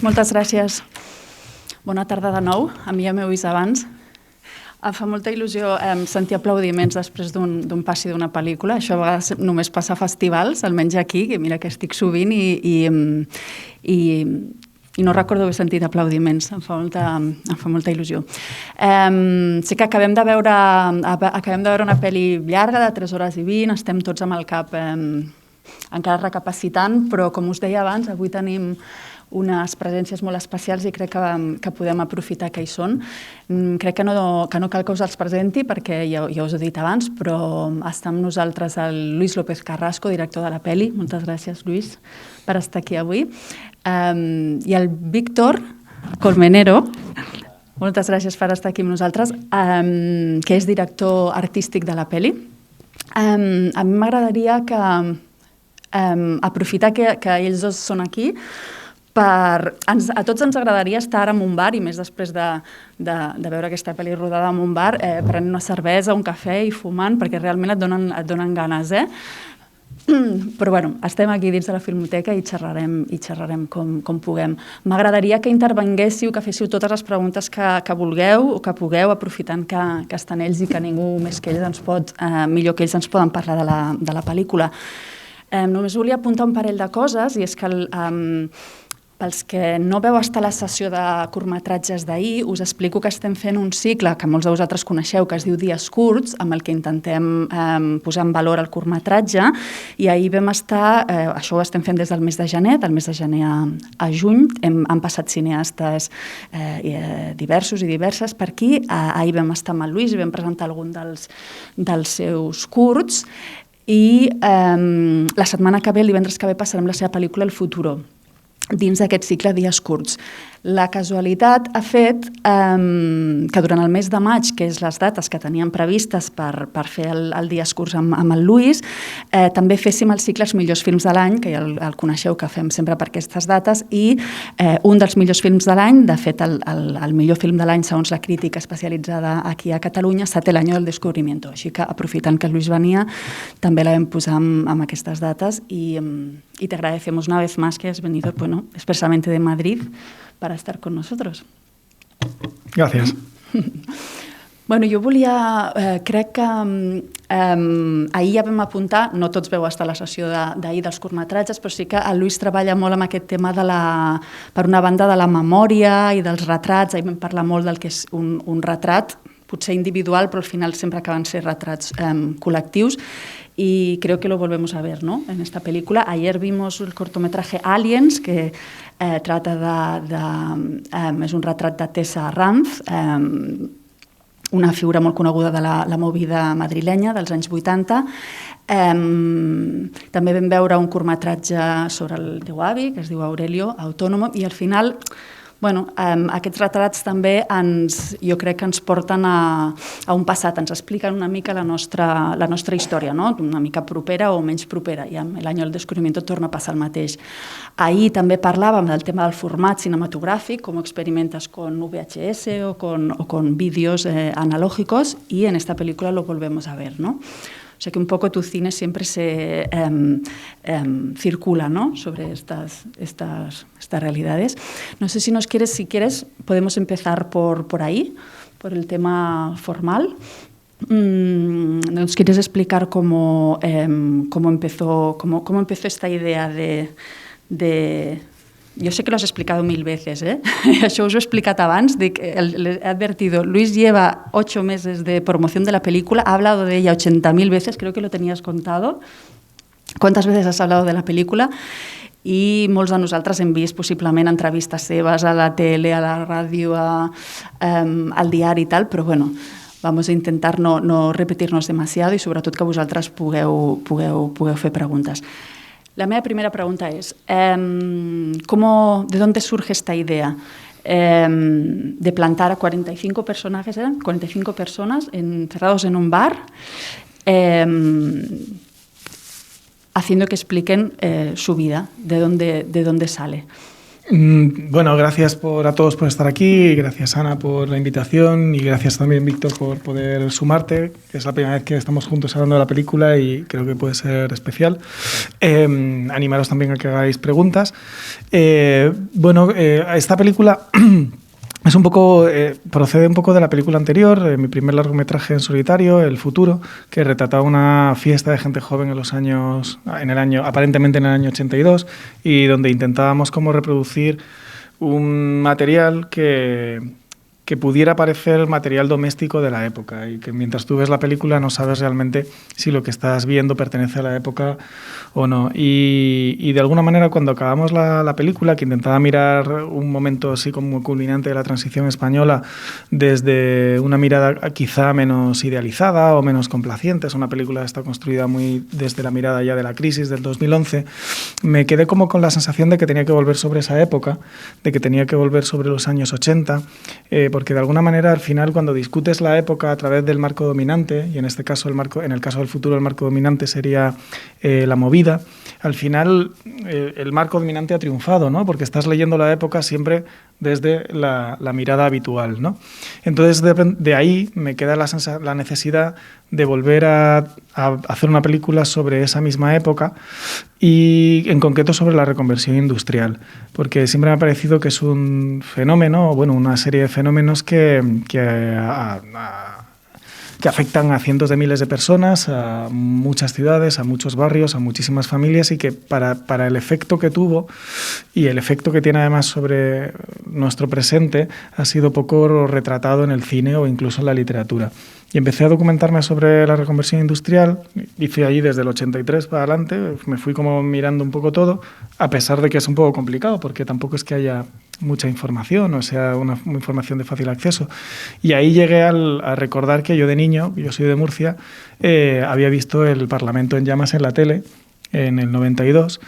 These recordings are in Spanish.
Moltes gràcies. Bona tarda de nou. A mi ja m'heu vist abans. Em fa molta il·lusió sentir aplaudiments després d'un passi d'una pel·lícula. Això a vegades només passa a festivals, almenys aquí, que mira que estic sovint i no recordo haver sentit aplaudiments. Em fa molta il·lusió. Sé que acabem de veure una pel·li llarga de 3 hores i 20, estem tots amb el cap encara recapacitant, però com us deia abans, avui tenim unes presències molt especials i crec que podem aprofitar que hi són. Crec que no cal que us els presenti perquè ja us he dit abans, però està amb nosaltres el Luis López Carrasco, director de la pel·li. Moltes gràcies, Luis, per estar aquí avui. I el Víctor Colmenero, moltes gràcies per estar aquí amb nosaltres, que és director artístic de la pel·li. A mi m'agradaria aprofitar que ells dos són aquí. A tots ens agradaria estar ara en un bar, i més després de veure aquesta pel·li rodada en un bar, prenent una cervesa, un cafè i fumant, perquè realment et donen ganes, Però bueno, estem aquí dins de la Filmoteca i xerrarem com puguem. M'agradaria que intervenguéssiu, que féssiu totes les preguntes que vulgueu o que pugueu, aprofitant que estan ells i que ningú més que ells millor que ells ens poden parlar de la pel·lícula. Només volia apuntar un parell de coses, i és que pels que no veu estar a la sessió de curtmetratges d'ahir, us explico que estem fent un cicle que molts de vosaltres coneixeu, que es diu Dies Curts, amb el que intentem posar en valor el curtmetratge, i ahir vam estar, això ho estem fent des del mes de gener, del mes de gener a juny, han passat cineastes diversos i diverses per aquí. Ahir vam estar amb el Lluís i vam presentar algun dels seus curts, i la setmana que ve, el divendres que ve, passarem la seva pel·lícula El Futuro, dins d'aquest cicle Dies Curts. La casualitat ha fet que durant el mes de maig, que és les dates que teníem previstes per fer el Dies Curts amb el Lluís, també féssim el cicle Els millors films de l'any, que ja el coneixeu, que fem sempre per aquestes dates, i un dels millors films de l'any, de fet el millor film de l'any segons la crítica especialitzada aquí a Catalunya, ha estat El año del descubrimiento. Així que, aprofitant que el Lluís venia, també la vam posar amb aquestes dates, i te agradecemos una vez más que has venido expresamente de Madrid para estar con nosotros. Gracias. Jo volia, crec que ahir ja vam apuntar, no tots veu estar a la sessió d'ahir dels curtmetratges, però sí que el Lluís treballa molt amb aquest tema, per una banda, de la memòria i dels retrats. Ahir vam parlar molt del que és un retrat, potser individual, però al final sempre acaben ser retrats col·lectius, y creo que lo volvemos a ver, ¿no?, en esta película. Ayer vimos el cortometraje Aliens, que trata és un retrat de Tessa Ranz, una figura molt coneguda de la movida madrilenya dels anys 80. També vam veure un curtmetratge sobre el teu avi, que es diu Aurelio, Autònomo, i al final aquests retrats també jo crec que ens porten a un passat, ens expliquen una mica la nostra història, una mica propera o menys propera, i amb l'any del descobriment torna a passar el mateix. Ahir també parlàvem del tema del format cinematogràfic, com experimentes con VHS o con vídeos analógicos, y en esta película lo volvemos a ver, ¿no? O sea que un poco tu cine siempre se circula, ¿no?, sobre estas realidades. No sé si quieres, podemos empezar por ahí, por el tema formal. ¿Nos quieres explicar cómo empezó esta idea de yo sé que lo has explicado 1000 veces, Això us ho he explicat abans, he advertido, Luis lleva 8 meses de promoción de la película, ha hablado de ella 80.000 veces, creo que lo tenías contado. ¿Cuántas veces has hablado de la película? I molts de nosaltres hem vist possiblement entrevistes seves a la tele, a la ràdio, al diari i tal, però bueno, vamos a intentar no repetirnos demasiado y sobretot que vosaltres pugueu fer preguntes. La meva primera pregunta es, ¿de dónde surge esta idea de plantar a 45 personajes, 45 personas encerrados en un bar, haciendo que expliquen su vida, de dónde sale? Bueno, gracias a todos por estar aquí, gracias Ana por la invitación y gracias también Víctor por poder sumarte, que es la primera vez que estamos juntos hablando de la película y creo que puede ser especial. Animaros también a que hagáis preguntas. Esta película es un poco, procede un poco de la película anterior, mi primer largometraje en solitario, El futuro, que retrataba una fiesta de gente joven aparentemente en el año 82, y donde intentábamos como reproducir un material que pudiera parecer material doméstico de la época y que mientras tú ves la película no sabes realmente si lo que estás viendo pertenece a la época o no. Y de alguna manera cuando acabamos la película, que intentaba mirar un momento así como culminante de la transición española desde una mirada quizá menos idealizada o menos complaciente, es una película que está construida muy desde la mirada ya de la crisis del 2011, me quedé como con la sensación de que tenía que volver sobre esa época, de que tenía que volver sobre los años 80, porque de alguna manera al final cuando discutes la época a través del marco dominante, y en este caso en el caso del futuro el marco dominante sería la movida, al final el marco dominante ha triunfado, ¿no? Porque estás leyendo la época siempre desde la mirada habitual, ¿no? Entonces de ahí me queda la necesidad de volver a hacer una película sobre esa misma época y en concreto sobre la reconversión industrial, porque siempre me ha parecido que es un fenómeno, una serie de fenómenos que afectan a cientos de miles de personas, a muchas ciudades, a muchos barrios, a muchísimas familias, y que para el efecto que tuvo y el efecto que tiene además sobre nuestro presente ha sido poco retratado en el cine o incluso en la literatura. Y empecé a documentarme sobre la reconversión industrial, hice allí desde el 83 para adelante, me fui como mirando un poco todo, a pesar de que es un poco complicado, porque tampoco es que haya mucha información, o sea, una información de fácil acceso. Y ahí llegué a recordar que yo de niño, yo soy de Murcia, había visto el Parlamento en llamas en la tele en el 92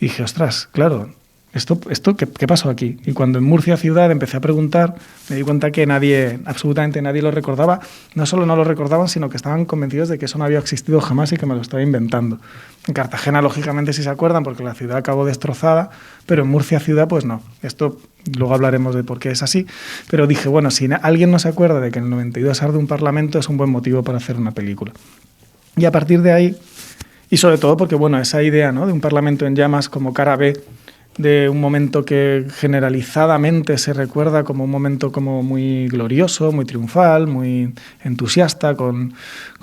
y dije, ostras, claro, ¿esto qué pasó aquí? Y cuando en Murcia ciudad empecé a preguntar, me di cuenta que absolutamente nadie lo recordaba. No solo no lo recordaban, sino que estaban convencidos de que eso no había existido jamás y que me lo estaba inventando. En Cartagena, lógicamente, sí se acuerdan, porque la ciudad acabó destrozada, pero en Murcia ciudad, pues no. Esto luego hablaremos de por qué es así. Pero dije, bueno, si alguien no se acuerda de que en el 92 arde un parlamento, es un buen motivo para hacer una película. Y a partir de ahí, y sobre todo porque, esa idea, ¿no?, de un parlamento en llamas como cara B, de un momento que generalizadamente se recuerda como un momento como muy glorioso, muy triunfal, muy entusiasta, con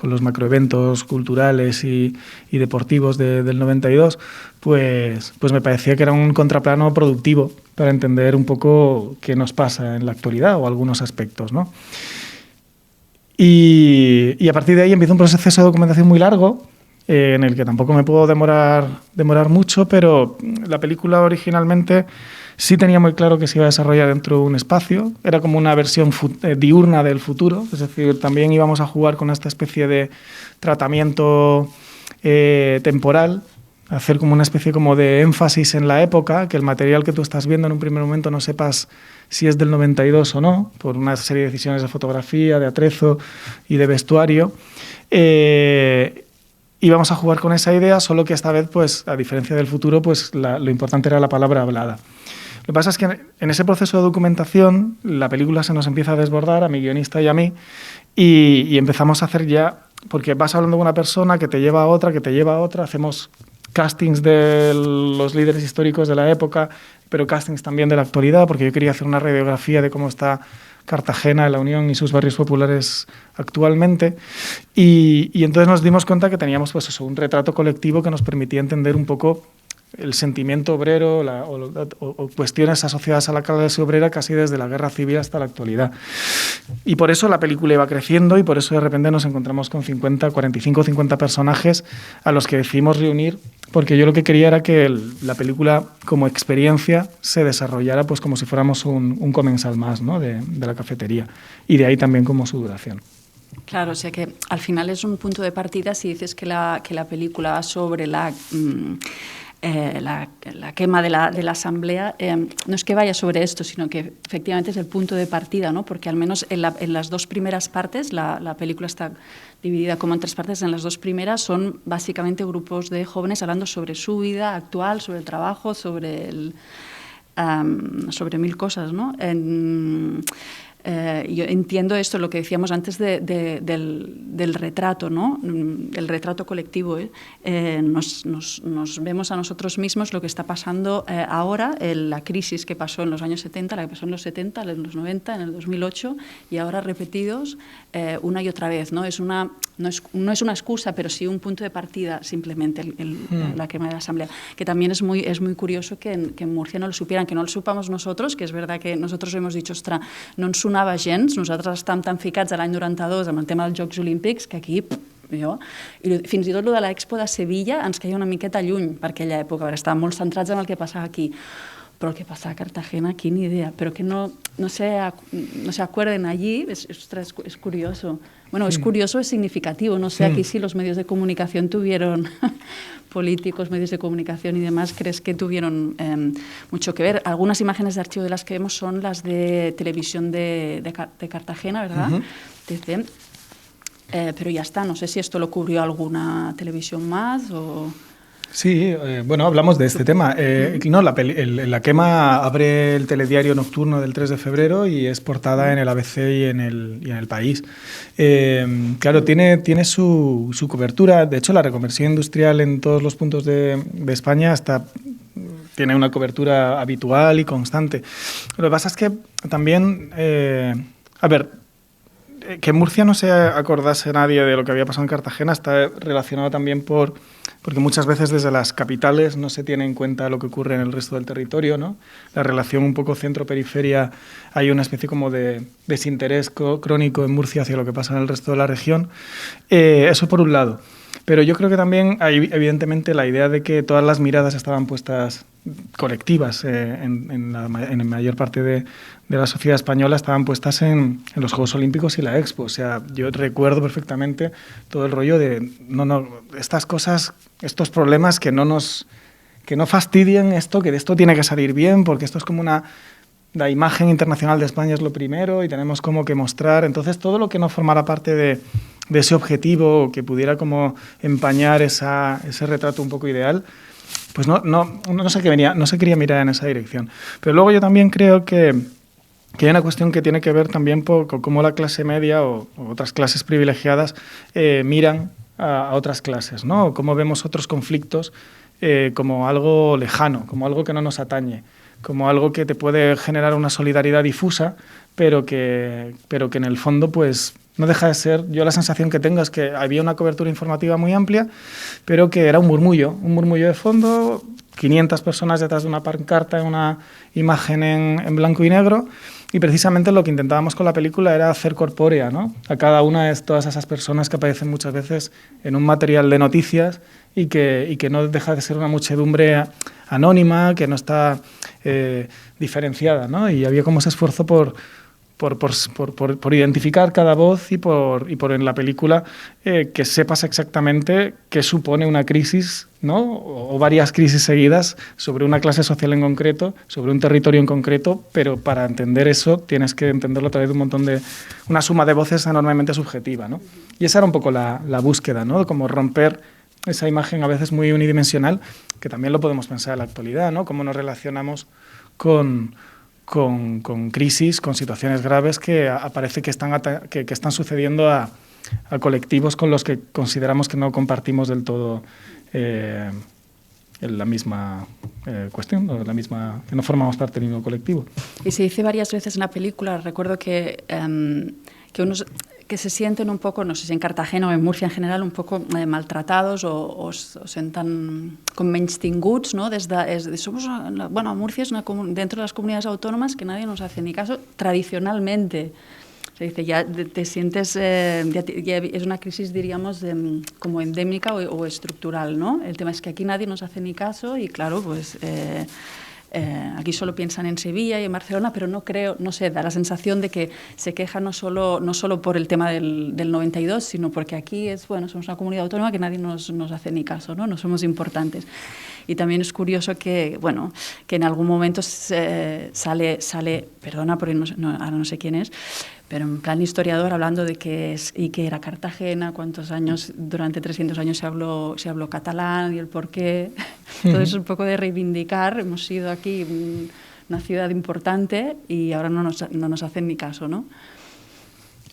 los macroeventos culturales y deportivos del 92, pues me parecía que era un contraplano productivo para entender un poco qué nos pasa en la actualidad o algunos aspectos, ¿no? Y a partir de ahí empieza un proceso de documentación muy largo, en el que tampoco me puedo demorar mucho, pero la película originalmente sí tenía muy claro que se iba a desarrollar dentro de un espacio, era como una versión diurna del futuro, es decir, también íbamos a jugar con esta especie de tratamiento temporal, hacer como una especie como de énfasis en la época, que el material que tú estás viendo en un primer momento no sepas si es del 92 o no, por una serie de decisiones de fotografía, de atrezo y de vestuario. Y vamos a jugar con esa idea, solo que esta vez, pues, a diferencia del futuro, pues lo importante era la palabra hablada. Lo que pasa es que en ese proceso de documentación la película se nos empieza a desbordar, a mi guionista y a mí, y empezamos a hacer ya, porque vas hablando con una persona que te lleva a otra, hacemos castings de los líderes históricos de la época, pero castings también de la actualidad, porque yo quería hacer una radiografía de cómo está Cartagena, La Unión y sus barrios populares actualmente, y entonces nos dimos cuenta que teníamos un retrato colectivo que nos permitía entender un poco el sentimiento obrero o cuestiones asociadas a la clase obrera casi desde la guerra civil hasta la actualidad. Y por eso la película iba creciendo y por eso de repente nos encontramos con 45 o 50 personajes a los que decidimos reunir, porque yo lo que quería era que la película como experiencia se desarrollara pues como si fuéramos un comensal más, ¿no?, de la cafetería, y de ahí también como su duración. Claro, o sea que al final es un punto de partida si dices que la película va sobre la quema de la asamblea, no es que vaya sobre esto, sino que efectivamente es el punto de partida, ¿no? Porque al menos en las dos primeras partes, la película está dividida como en tres partes, en las dos primeras son básicamente grupos de jóvenes hablando sobre su vida actual, sobre el trabajo, sobre sobre mil cosas, ¿no? Yo entiendo esto, lo que decíamos antes del retrato, ¿no? El retrato colectivo. Nos vemos a nosotros mismos lo que está pasando ahora, la crisis que pasó en los años 70, la que pasó en los 70, en los 90, en el 2008, y ahora repetidos una y otra vez, ¿no? No es una excusa, pero sí un punto de partida, simplemente, la quema de la Asamblea. Que también es muy curioso que en Murcia no lo supieran, que no lo supamos nosotros, que és veritat que nosaltres hemos dicho, ostres, no ens sonava gens, nosaltres estàvem tan ficats a l'any 92 amb el tema dels Jocs Olímpics que aquí, i fins i tot de l'Expo de Sevilla ens queia una miqueta lluny per aquella època, perquè estàvem molt centrats en el que passava aquí. Pero el que pasa a Cartagena, aquí ni idea, pero que no se acuerden allí, es curioso. Bueno, es curioso, es significativo, no sé, aquí sí los medios de comunicación tuvieron, políticos, medios de comunicación y demás, ¿crees que tuvieron mucho que ver? Algunas imágenes de archivo de las que vemos son las de televisión de Cartagena, ¿verdad? TC. Pero ya está, no sé si esto lo cubrió alguna televisión más o... Sí, bueno, hablamos de este tema. No, la quema abre el telediario nocturno del 3 de febrero y es portada en el ABC y en el País. Claro, tiene su cobertura. De hecho, la reconversión industrial en todos los puntos de España tiene una cobertura habitual y constante. Lo que pasa es que también, que en Murcia no se acordase nadie de lo que había pasado en Cartagena está relacionado también porque muchas veces desde las capitales no se tiene en cuenta lo que ocurre en el resto del territorio, ¿no? La relación un poco centro-periferia, hay una especie como de desinterés crónico en Murcia hacia lo que pasa en el resto de la región. Eso por un lado. Pero yo creo que también hay evidentemente la idea de que todas las miradas estaban puestas colectivas en la mayor parte de la sociedad española estaban puestas en los Juegos Olímpicos y la Expo. O sea, yo recuerdo perfectamente todo el rollo de estas cosas, estos problemas que no fastidien esto, que de esto tiene que salir bien, porque esto es como la imagen internacional de España es lo primero y tenemos como que mostrar. Entonces, todo lo que no formara parte de ese objetivo, que pudiera como empañar ese retrato un poco ideal, pues no se quería mirar en esa dirección. Pero luego yo también creo que hay una cuestión que tiene que ver también con cómo la clase media o otras clases privilegiadas miran a otras clases, ¿no? Cómo vemos otros conflictos como algo lejano, como algo que no nos atañe, como algo que te puede generar una solidaridad difusa, pero que en el fondo pues no deja de ser, yo la sensación que tengo es que había una cobertura informativa muy amplia, pero que era un murmullo de fondo, 500 personas detrás de una pancarta, una imagen en blanco y negro, y precisamente lo que intentábamos con la película era hacer corpórea, ¿no? A cada una de todas esas personas que aparecen muchas veces en un material de noticias y que no deja de ser una muchedumbre anónima, que no está diferenciada, ¿no? Y había como ese esfuerzo por identificar cada voz y por en la película que sepas exactamente qué supone una crisis, ¿no? O varias crisis seguidas sobre una clase social en concreto, sobre un territorio en concreto, pero para entender eso tienes que entenderlo a través de una suma de voces enormemente subjetiva, ¿no? Y esa era un poco la búsqueda, ¿no? Como romper esa imagen a veces muy unidimensional, que también lo podemos pensar en la actualidad, ¿no? Cómo nos relacionamos con crisis, con situaciones graves que parece que están sucediendo a colectivos con los que consideramos que no compartimos del todo la misma cuestión, que no formamos parte del mismo colectivo. Y se dice varias veces en la película, recuerdo que unos que se sienten un poco, no sé si en Cartagena o en Murcia en general, un poco maltratados o senten com menystinguts, ¿no? Murcia es dentro de las comunidades autónomas que nadie nos hace ni caso tradicionalmente. Se dice, ya te sientes, ya es una crisis, diríamos, como endémica o estructural, ¿no? El tema es que aquí nadie nos hace ni caso y claro, pues... aquí solo piensan en Sevilla y en Barcelona, pero no sé, da la sensación de que se queja no solo por el tema del 92, sino porque aquí somos una comunidad autónoma que nadie nos hace ni caso, ¿no? No somos importantes. Y también es curioso que en algún momento sale, perdona, porque ahora no sé quién es, pero en plan historiador hablando de que era Cartagena, cuántos años, durante 300 años se habló catalán y el por qué. Todo eso es un poco de reivindicar, hemos sido aquí una ciudad importante y ahora no nos hacen ni caso, ¿no?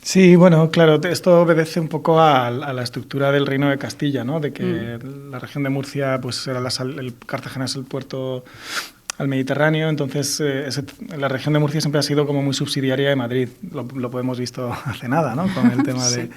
Sí, bueno, claro, esto obedece un poco a la estructura del Reino de Castilla, ¿no? De que la región de Murcia, pues era Cartagena es el puerto al Mediterráneo, entonces la región de Murcia siempre ha sido como muy subsidiaria de Madrid. Lo hemos visto hace nada, ¿no? Con el tema de...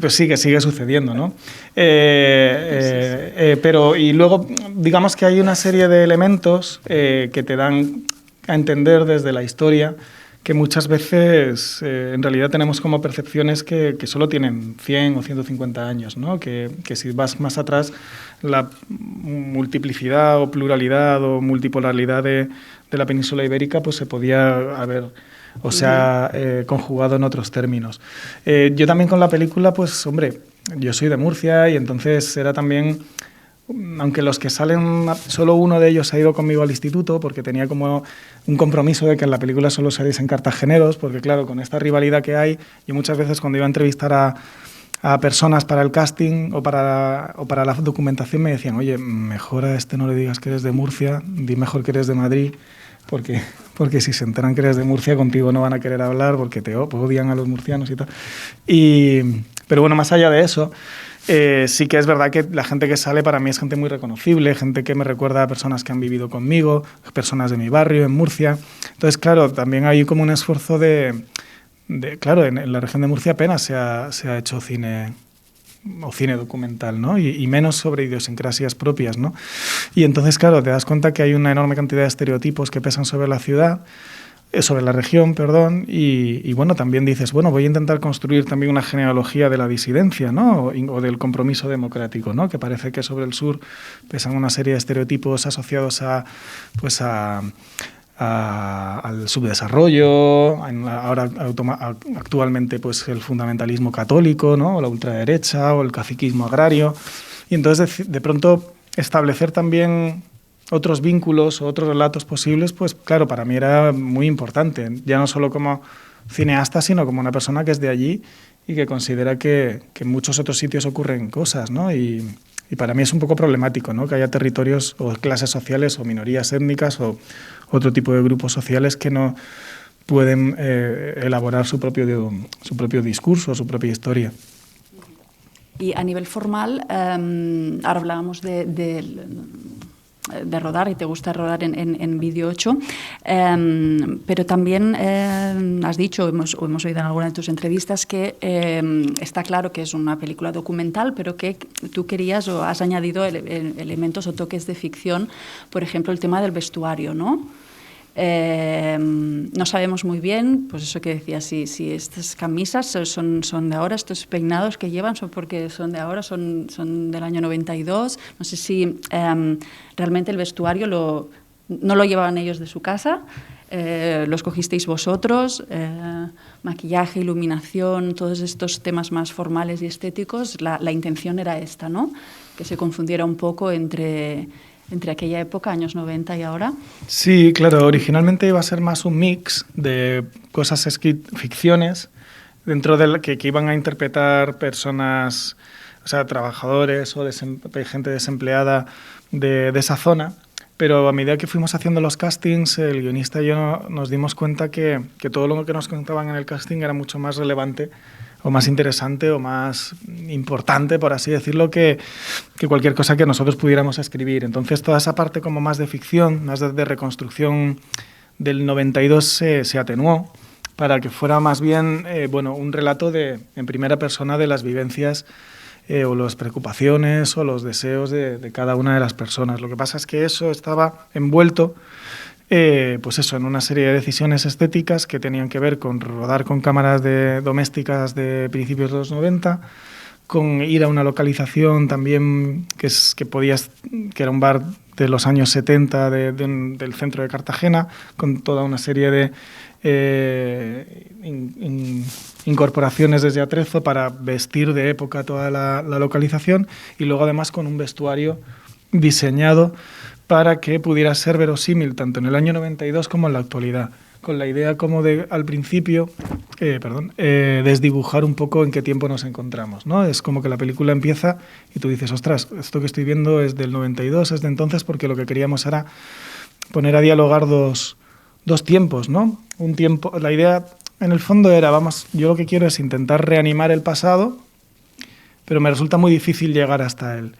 Pues sí, que sigue sucediendo, ¿no? Pero, y luego, digamos que hay una serie de elementos que te dan a entender desde la historia que muchas veces en realidad tenemos como percepciones que solo tienen 100 o 150 años, ¿no? Que si vas más atrás, la multiplicidad o pluralidad o multipolaridad de la península ibérica pues se podía haber o sea conjugado en otros términos. Yo también con la película, pues hombre, yo soy de Murcia y entonces era también... Aunque los que salen, solo uno de ellos ha ido conmigo al instituto porque tenía como un compromiso de que en la película solo saliesen cartageneros, porque claro, con esta rivalidad que hay, yo muchas veces cuando iba a entrevistar a personas para el casting o para la documentación me decían, oye, mejor a este no le digas que eres de Murcia, di mejor que eres de Madrid, porque si se enteran que eres de Murcia contigo no van a querer hablar porque te odian a los murcianos y tal. Pero bueno, más allá de eso, sí que es verdad que la gente que sale para mí es gente muy reconocible, gente que me recuerda a personas que han vivido conmigo, personas de mi barrio, en Murcia. Entonces, claro, también hay como un esfuerzo claro, en la región de Murcia apenas se ha hecho cine o cine documental, ¿no? Y menos sobre idiosincrasias propias, ¿no? Y entonces, claro, te das cuenta que hay una enorme cantidad de estereotipos que pesan sobre la ciudad, sobre la región, perdón, y bueno, también dices, bueno, voy a intentar construir también una genealogía de la disidencia, ¿no? O del compromiso democrático, ¿no? Que parece que sobre el sur pesan una serie de estereotipos asociados al subdesarrollo, ahora actualmente pues el fundamentalismo católico, ¿no? O la ultraderecha o el caciquismo agrario, y entonces de pronto establecer también otros vínculos o otros relatos posibles, pues claro, para mí era muy importante, ya no solo como cineasta, sino como una persona que es de allí y que considera que en muchos otros sitios ocurren cosas, ¿no? Y para mí es un poco problemático, ¿no? Que haya territorios o clases sociales o minorías étnicas o otro tipo de grupos sociales que no pueden elaborar su propio discurso, su propia historia. Y a nivel formal, ahora hablábamos de rodar y te gusta rodar en Vídeo 8, pero también has dicho, hemos oído en alguna de tus entrevistas, que está claro que es una película documental, pero que tú querías o has añadido elementos o toques de ficción, por ejemplo, el tema del vestuario, ¿no? No sabemos muy bien, pues eso que decías, si estas camisas son de ahora, estos peinados que llevan son porque son de ahora, son del año 92. No sé si realmente el vestuario no lo llevaban ellos de su casa, lo escogisteis vosotros, maquillaje, iluminación, todos estos temas más formales y estéticos, la intención era esta, ¿no? Que se confundiera un poco entre aquella época, años 90 y ahora. Sí, claro, originalmente iba a ser más un mix de cosas ficciones, dentro de que iban a interpretar personas, o sea, trabajadores o gente desempleada de esa zona, pero a medida que fuimos haciendo los castings, el guionista y yo nos dimos cuenta que todo lo que nos contaban en el casting era mucho más relevante o más interesante o más importante, por así decirlo, que cualquier cosa que nosotros pudiéramos escribir. Entonces, toda esa parte como más de ficción, más de reconstrucción del 92 se atenuó para que fuera más bien un relato en primera persona de las vivencias o las preocupaciones o los deseos de cada una de las personas. Lo que pasa es que eso estaba envuelto pues eso, en una serie de decisiones estéticas que tenían que ver con rodar con cámaras domésticas de principios de los 90, con ir a una localización también que era un bar de los años 70 del centro de Cartagena, con toda una serie de incorporaciones desde atrezo para vestir de época toda la localización, y luego además con un vestuario diseñado para que pudiera ser verosímil tanto en el año 92 como en la actualidad, con la idea como de, al principio, desdibujar un poco en qué tiempo nos encontramos, ¿no? Es como que la película empieza y tú dices, ostras, esto que estoy viendo es del 92, es de entonces, porque lo que queríamos era poner a dialogar dos dos tiempos, ¿no? Un tiempo, la idea en el fondo era, yo lo que quiero es intentar reanimar el pasado, pero me resulta muy difícil llegar hasta él.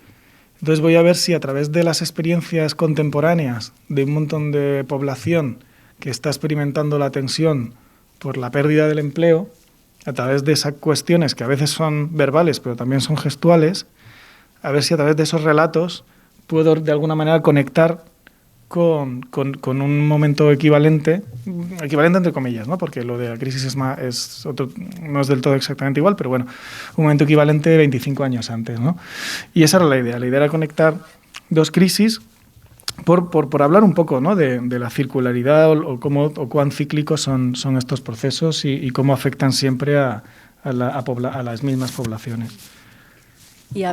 Entonces voy a ver si a través de las experiencias contemporáneas de un montón de población que está experimentando la tensión por la pérdida del empleo, a través de esas cuestiones que a veces son verbales, pero también son gestuales, a ver si a través de esos relatos puedo de alguna manera conectar con un momento equivalente entre comillas, ¿no? Porque lo de la crisis no es del todo exactamente igual, pero bueno, un momento equivalente 25 años antes, ¿no? Y esa era la idea era conectar dos crisis por hablar un poco, ¿no? de la circularidad o cuán cíclicos son estos procesos y cómo afectan siempre a las mismas poblaciones. Y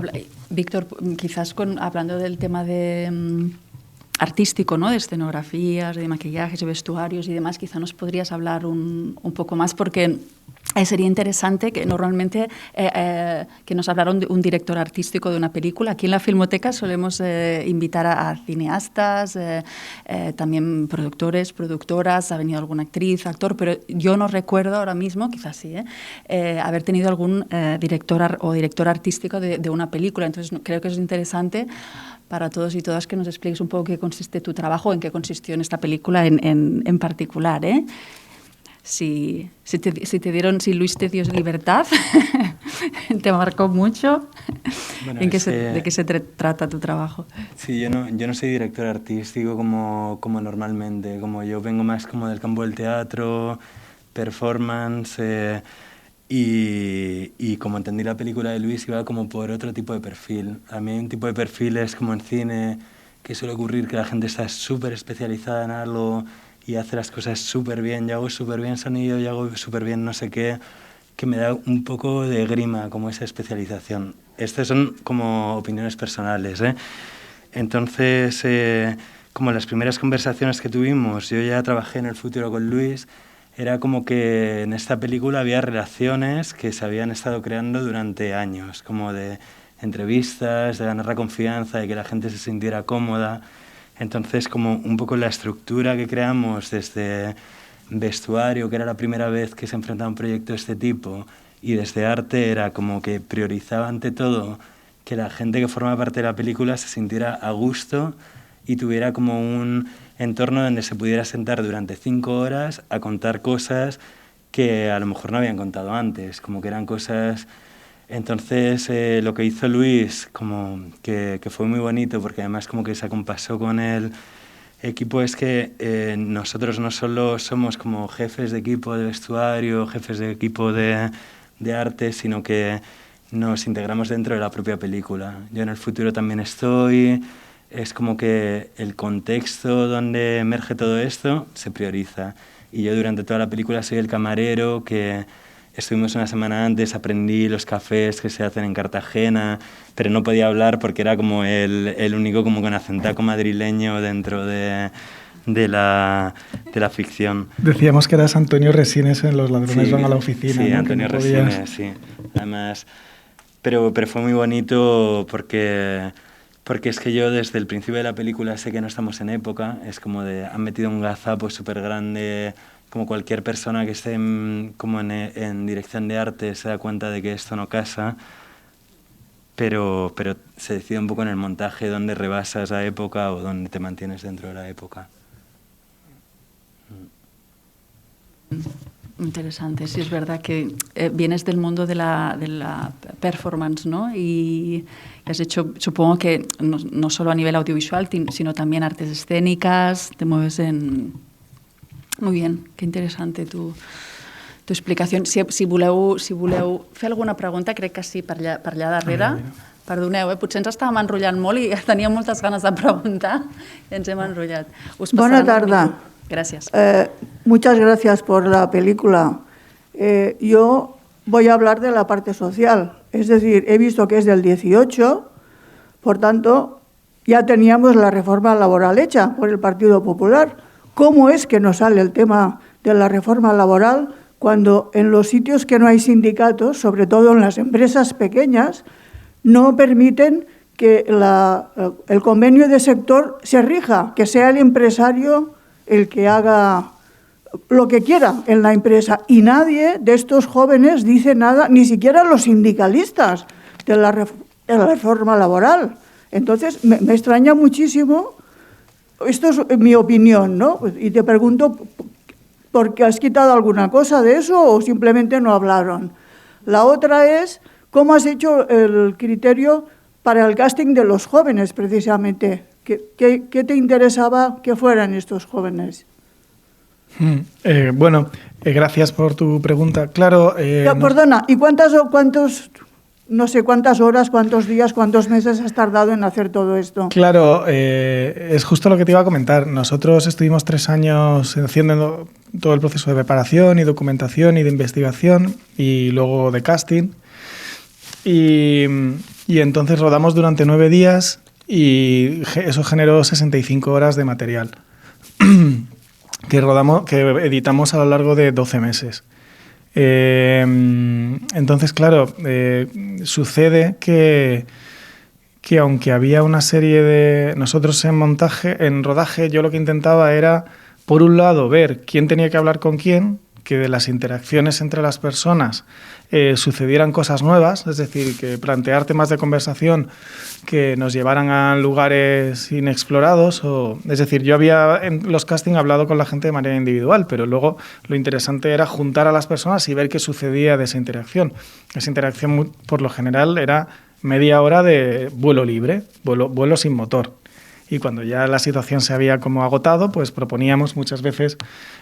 Víctor, quizás hablando del tema de artístico, ¿no? De escenografías, de maquillajes, de vestuarios y demás, quizá nos podrías hablar un poco más, porque sería interesante que normalmente que nos hablaran de un director artístico de una película. Aquí en la Filmoteca solemos invitar a cineastas, también productores, productoras, ha venido alguna actriz, actor, pero yo no recuerdo ahora mismo, quizás sí, haber tenido algún director o director artístico de una película. Entonces creo que es interesante para todos y todas que nos expliques un poco qué consiste tu trabajo, en qué consistió en esta película en particular, ¿eh? Si Luis te dio libertad, te marcó mucho. Bueno, ¿de qué se trata tu trabajo? Sí, yo no soy director artístico como normalmente, como yo vengo más como del campo del teatro, performance, y como entendí la película de Luis iba como por otro tipo de perfil. A mí hay un tipo de perfil es como en cine que suele ocurrir que la gente está súper especializada en algo y hace las cosas súper bien. Yo hago súper bien sonido, yo hago súper bien no sé qué, que me da un poco de grima como esa especialización. Estas son como opiniones personales, ¿eh? Entonces, como las primeras conversaciones que tuvimos, yo ya trabajé en el futuro con Luis, era como que en esta película había relaciones que se habían estado creando durante años, como de entrevistas, de ganar la confianza, de que la gente se sintiera cómoda. Entonces, como un poco la estructura que creamos desde vestuario, que era la primera vez que se enfrentaba a un proyecto de este tipo, y desde arte era como que priorizaba ante todo que la gente que formaba parte de la película se sintiera a gusto y tuviera como un entorno donde se pudiera sentar durante 5 horas a contar cosas que a lo mejor no habían contado antes, como que eran cosas. Entonces lo que hizo Luis, como que fue muy bonito, porque además como que se acompasó con el equipo, es que nosotros no solo somos como jefes de equipo de vestuario, jefes de equipo de arte, sino que nos integramos dentro de la propia película. Yo en el futuro también estoy. Es como que el contexto donde emerge todo esto se prioriza. Y yo durante toda la película soy el camarero que estuvimos una semana antes, aprendí los cafés que se hacen en Cartagena, pero no podía hablar porque era como el único como con acentaco madrileño dentro de la ficción. Decíamos que eras Antonio Resines en Los ladrones van a la oficina. Sí, ¿no? Antonio Resines, sí. Además, pero fue muy bonito porque es que yo desde el principio de la película sé que no estamos en época, es como han metido un gazapo súper grande, como cualquier persona que esté en dirección de arte se da cuenta de que esto no casa, pero se decide un poco en el montaje dónde rebasas la época o dónde te mantienes dentro de la época. Interesante, sí, es verdad que vienes del mundo de la performance, ¿no? Y has hecho, supongo que no solo a nivel audiovisual, sino también artes escénicas, te mueves en... Muy bien, qué interessante tu explicació. Si voleu fer alguna pregunta, crec que sí, per allà darrere. Perdoneu, potser ens estàvem enrotllant molt i teníem moltes ganes de preguntar i ens hem enrotllat. Buenas tardes. Gracias. Muchas gracias por la película. Yo voy a hablar de la parte social. Es decir, he visto que es del 18, por tanto, ya teníamos la reforma laboral hecha por el Partido Popular. ¿Cómo es que nos sale el tema de la reforma laboral cuando en los sitios que no hay sindicatos, sobre todo en las empresas pequeñas, no permiten que el convenio de sector se rija, que sea el empresario el que haga lo que quiera en la empresa. Y nadie de estos jóvenes dice nada, ni siquiera los sindicalistas de la reforma laboral. Entonces, me extraña muchísimo. Esto es mi opinión, ¿no? Y te pregunto, ¿por qué has quitado alguna cosa de eso o simplemente no hablaron? La otra es, ¿cómo has hecho el criterio para el casting de los jóvenes, precisamente? ¿Qué te interesaba que fueran estos jóvenes? Gracias por tu pregunta. Claro. Perdona, ¿y cuántas horas, cuántos días, cuántos meses has tardado en hacer todo esto? Claro, es justo lo que te iba a comentar. Nosotros estuvimos 3 años haciendo todo el proceso de preparación y documentación y de investigación y luego de casting. Y entonces rodamos durante 9 días y eso generó 65 horas de material que editamos a lo largo de 12 meses. Entonces, claro, sucede que aunque había una serie de... Nosotros en rodaje, yo lo que intentaba era, por un lado, ver quién tenía que hablar con quién, que de las interacciones entre las personas sucedieran cosas nuevas, es decir, que plantear temas de conversación que nos llevaran a lugares inexplorados. Es decir, yo había en los castings hablado con la gente de manera individual, pero luego lo interesante era juntar a las personas y ver qué sucedía de esa interacción. Esa interacción, por lo general, era media hora de vuelo libre, vuelo sin motor. Y cuando ya la situación se había como agotado, pues proponíamos muchas veces,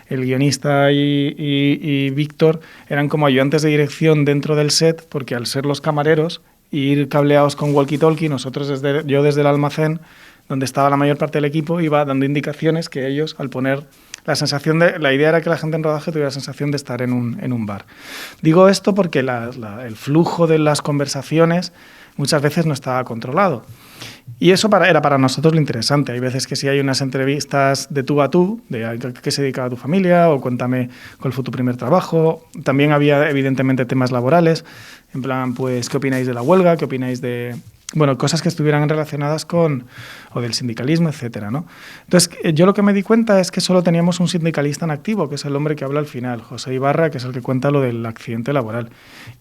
el guionista y Víctor eran como ayudantes de dirección dentro del set, porque al ser los camareros y ir cableados con walkie-talkie, yo desde el almacén, donde estaba la mayor parte del equipo, iba dando indicaciones que ellos, al poner la idea era que la gente en rodaje tuviera la sensación de estar en un bar. Digo esto porque el flujo de las conversaciones muchas veces no estaba controlado. Y eso era para nosotros lo interesante. Hay veces que sí hay unas entrevistas de tú a tú, de a qué se dedicaba tu familia o cuéntame cuál fue tu primer trabajo. También había evidentemente temas laborales, en plan, pues, ¿qué opináis de la huelga? ¿Qué opináis de...? Bueno, cosas que estuvieran relacionadas o del sindicalismo, etcétera, ¿no? Entonces, yo lo que me di cuenta es que solo teníamos un sindicalista en activo, que es el hombre que habla al final, José Ibarra, que es el que cuenta lo del accidente laboral.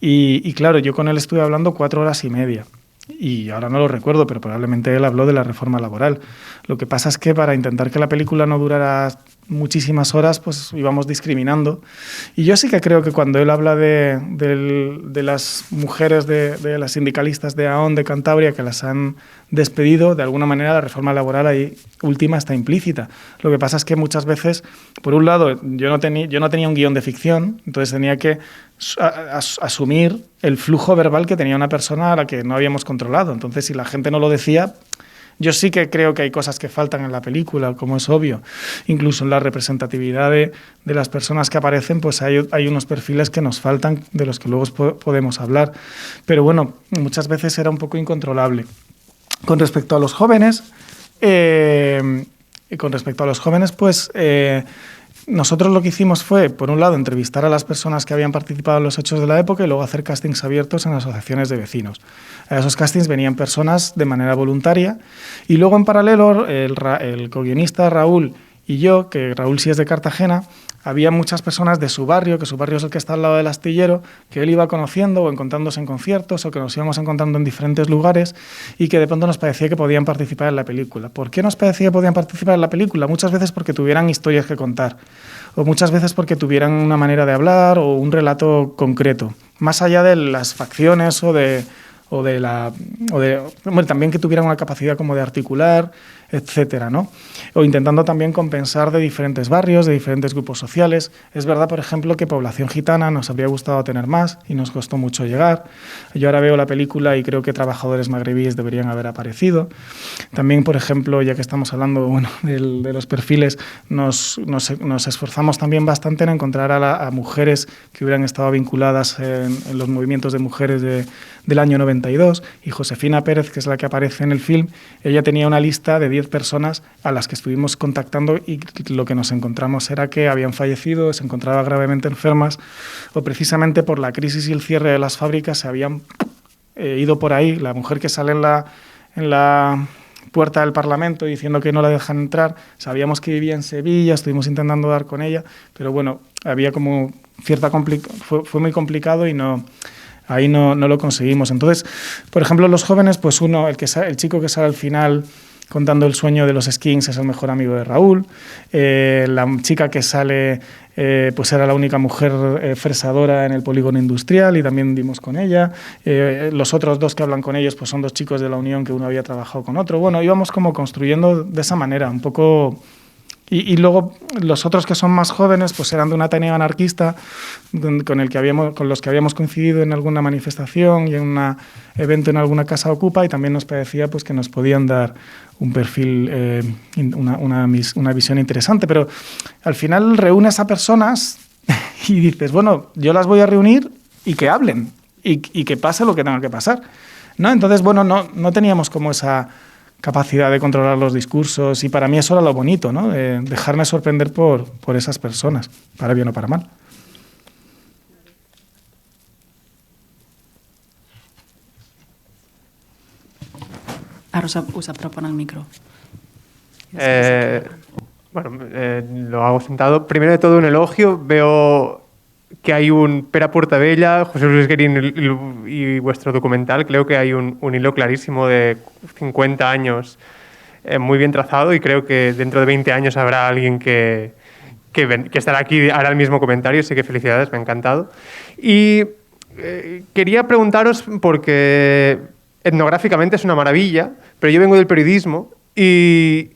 Y claro, yo con él estuve hablando 4 horas y media. Y ahora no lo recuerdo, pero probablemente él habló de la reforma laboral. Lo que pasa es que para intentar que la película no durara muchísimas horas, pues íbamos discriminando. Y yo sí que creo que cuando él habla de las mujeres, de las sindicalistas de AON, de Cantabria, que las han despedido, de alguna manera la reforma laboral ahí última está implícita. Lo que pasa es que muchas veces, por un lado, yo no tenía un guión de ficción, entonces tenía que asumir el flujo verbal que tenía una persona a la que no habíamos controlado. Entonces, si la gente no lo decía, yo sí que creo que hay cosas que faltan en la película, como es obvio. Incluso en la representatividad de las personas que aparecen, pues hay unos perfiles que nos faltan, de los que luego podemos hablar. Pero bueno, muchas veces era un poco incontrolable. Con respecto a los jóvenes, pues nosotros lo que hicimos fue, por un lado, entrevistar a las personas que habían participado en los hechos de la época y luego hacer castings abiertos en asociaciones de vecinos. A esos castings venían personas de manera voluntaria y luego, en paralelo, el co-guionista Raúl y yo, que Raúl sí es de Cartagena, había muchas personas de su barrio, que su barrio es el que está al lado del astillero, que él iba conociendo o encontrándose en conciertos o que nos íbamos encontrando en diferentes lugares y que de pronto nos parecía que podían participar en la película. ¿Por qué nos parecía que podían participar en la película? Muchas veces porque tuvieran historias que contar o muchas veces porque tuvieran una manera de hablar o un relato concreto, más allá de las facciones también que tuvieran una capacidad como de articular, etcétera, ¿no? O intentando también compensar de diferentes barrios, de diferentes grupos sociales. Es verdad, por ejemplo, que población gitana nos habría gustado tener más y nos costó mucho llegar. Yo ahora veo la película y creo que trabajadores magrebíes deberían haber aparecido. También, por ejemplo, ya que estamos hablando de los perfiles, nos esforzamos también bastante en encontrar a mujeres que hubieran estado vinculadas en los movimientos de mujeres del año 92, y Josefina Pérez, que es la que aparece en el film, ella tenía una lista de 10 personas a las que estuvimos contactando y lo que nos encontramos era que habían fallecido, se encontraban gravemente enfermas o precisamente por la crisis y el cierre de las fábricas se habían ido por ahí. La mujer que sale en la puerta del Parlamento diciendo que no la dejan entrar. Sabíamos que vivía en Sevilla, estuvimos intentando dar con ella, pero bueno, había como cierta fue muy complicado y ahí no lo conseguimos. Entonces, por ejemplo, los jóvenes, pues el chico que sale al final contando el sueño de los skins es el mejor amigo de Raúl. La chica que sale pues era la única mujer fresadora en el polígono industrial y también dimos con ella. Los otros dos que hablan con ellos pues son dos chicos de la Unión que uno había trabajado con otro. Bueno, íbamos como construyendo de esa manera, un poco... Y luego los otros que son más jóvenes pues eran de un Ateneo anarquista con los que habíamos coincidido en alguna manifestación y en un evento en alguna casa ocupa, y también nos parecía pues que nos podían dar un perfil, una visión interesante. Pero al final reúnes a personas y dices, bueno, yo las voy a reunir y que hablen y que pase lo que tenga que pasar, ¿no? Entonces, bueno, no teníamos como esa capacidad de controlar los discursos, y para mí eso era lo bonito, ¿no? De dejarme sorprender por esas personas, para bien o para mal. Ara us apropen el micro. Lo hago sentado. Primero de todo, un elogio. Veo que hay un Pere Portabella, José Luis Guerín y vuestro documental. Creo que hay un hilo clarísimo de 50 años muy bien trazado, y creo que dentro de 20 años habrá alguien que estará aquí y hará el mismo comentario. Así que felicidades, me ha encantado. Y quería preguntaros, porque etnográficamente es una maravilla, pero yo vengo del periodismo y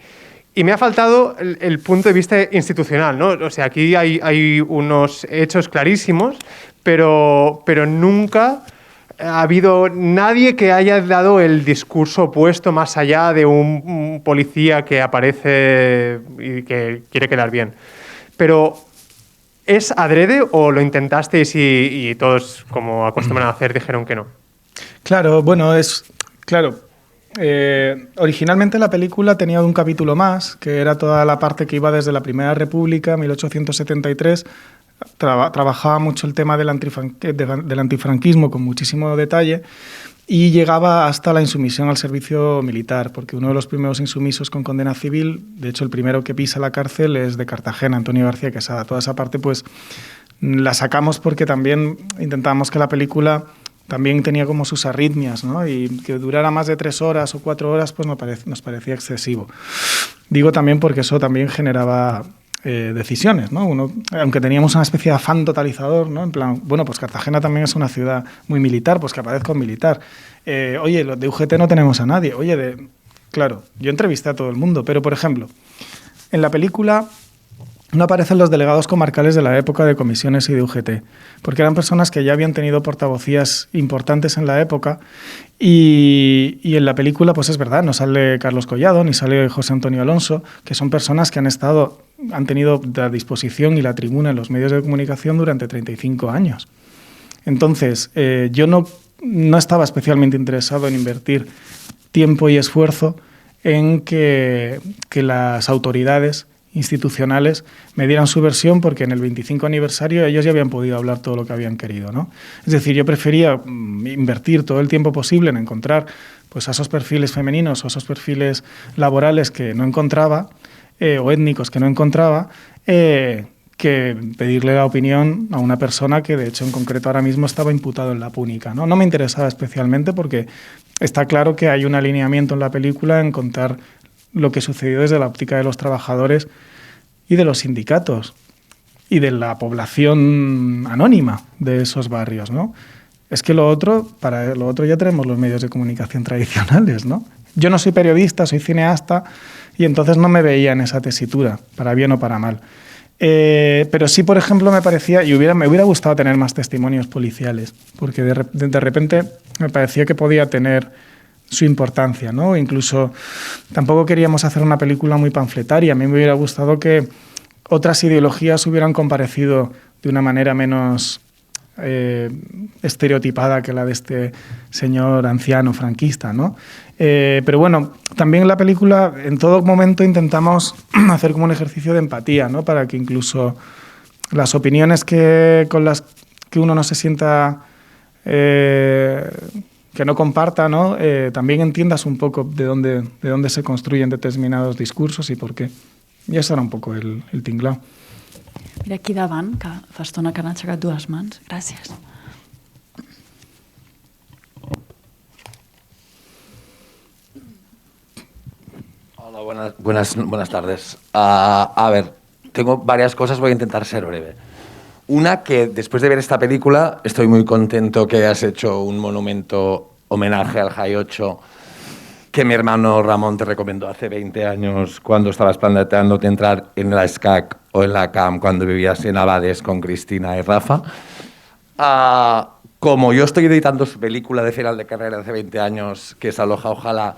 me ha faltado el punto de vista institucional, ¿no? O sea, aquí hay unos hechos clarísimos, pero nunca ha habido nadie que haya dado el discurso opuesto, más allá de un policía que aparece y que quiere quedar bien. Pero, ¿es adrede o lo intentasteis y todos, como acostumbran a hacer, dijeron que no? Claro, bueno, originalmente la película tenía un capítulo más, que era toda la parte que iba desde la Primera República, 1873. Trabajaba mucho el tema del antifranquismo con muchísimo detalle, y llegaba hasta la insumisión al servicio militar, porque uno de los primeros insumisos con condena civil, de hecho el primero que pisa la cárcel, es de Cartagena, Antonio García Quesada. Toda esa parte pues la sacamos porque también intentábamos que la película también tenía como sus arritmias, ¿no? Y que durara más de 3 horas o 4 horas pues nos parecía excesivo. Digo también porque eso también generaba decisiones, ¿no? Aunque teníamos una especie de afán totalizador, ¿no? En plan, bueno, pues Cartagena también es una ciudad muy militar, pues que aparezca un militar. Oye, de UGT no tenemos a nadie. Oye, claro, yo entrevisté a todo el mundo, pero por ejemplo, en la película no aparecen los delegados comarcales de la época de comisiones y de UGT, porque eran personas que ya habían tenido portavocías importantes en la época, y en la película, pues es verdad, no sale Carlos Collado ni sale José Antonio Alonso, que son personas que han tenido la disposición y la tribuna en los medios de comunicación durante 35 años. Entonces, yo no estaba especialmente interesado en invertir tiempo y esfuerzo en que las autoridades institucionales me dieran su versión, porque en el 25 aniversario ellos ya habían podido hablar todo lo que habían querido, ¿no? Es decir, yo prefería invertir todo el tiempo posible en encontrar pues, a esos perfiles femeninos o esos perfiles laborales que no encontraba, o étnicos que no encontraba, que pedirle la opinión a una persona que, de hecho, en concreto ahora mismo estaba imputado en la púnica, ¿no? No me interesaba especialmente, porque está claro que hay un alineamiento en la película en contar lo que sucedió desde la óptica de los trabajadores y de los sindicatos y de la población anónima de esos barrios, ¿no? Es que para lo otro ya tenemos los medios de comunicación tradicionales, ¿no? Yo no soy periodista, soy cineasta, y entonces no me veía en esa tesitura, para bien o para mal. Pero sí, por ejemplo, me parecía, me hubiera gustado tener más testimonios policiales, porque de repente me parecía que podía tener su importancia, ¿no? Incluso tampoco queríamos hacer una película muy panfletaria. A mí me hubiera gustado que otras ideologías hubieran comparecido de una manera menos estereotipada que la de este señor anciano franquista, ¿no? Pero bueno, también en la película en todo momento intentamos hacer como un ejercicio de empatía, ¿no? Para que incluso las opiniones con las que uno no se sienta no comparta, ¿no? También entiendas un poco de dónde se construyen determinados discursos y por qué. I això era un poc el tinglao. Mira aquí davant, que fa estona que han aixecat dues mans. Gràcies. Hola, buenas tardes. A ver, tengo varias cosas, voy a intentar ser breve. Una, que después de ver esta película estoy muy contento que hayas hecho un monumento homenaje al High 8 que mi hermano Ramón te recomendó hace 20 años cuando estabas planteándote entrar en la SCAC o en la CAM cuando vivías en Abades con Cristina y Rafa. Como yo estoy editando su película de final de carrera hace 20 años, que es Aloha Ojalá,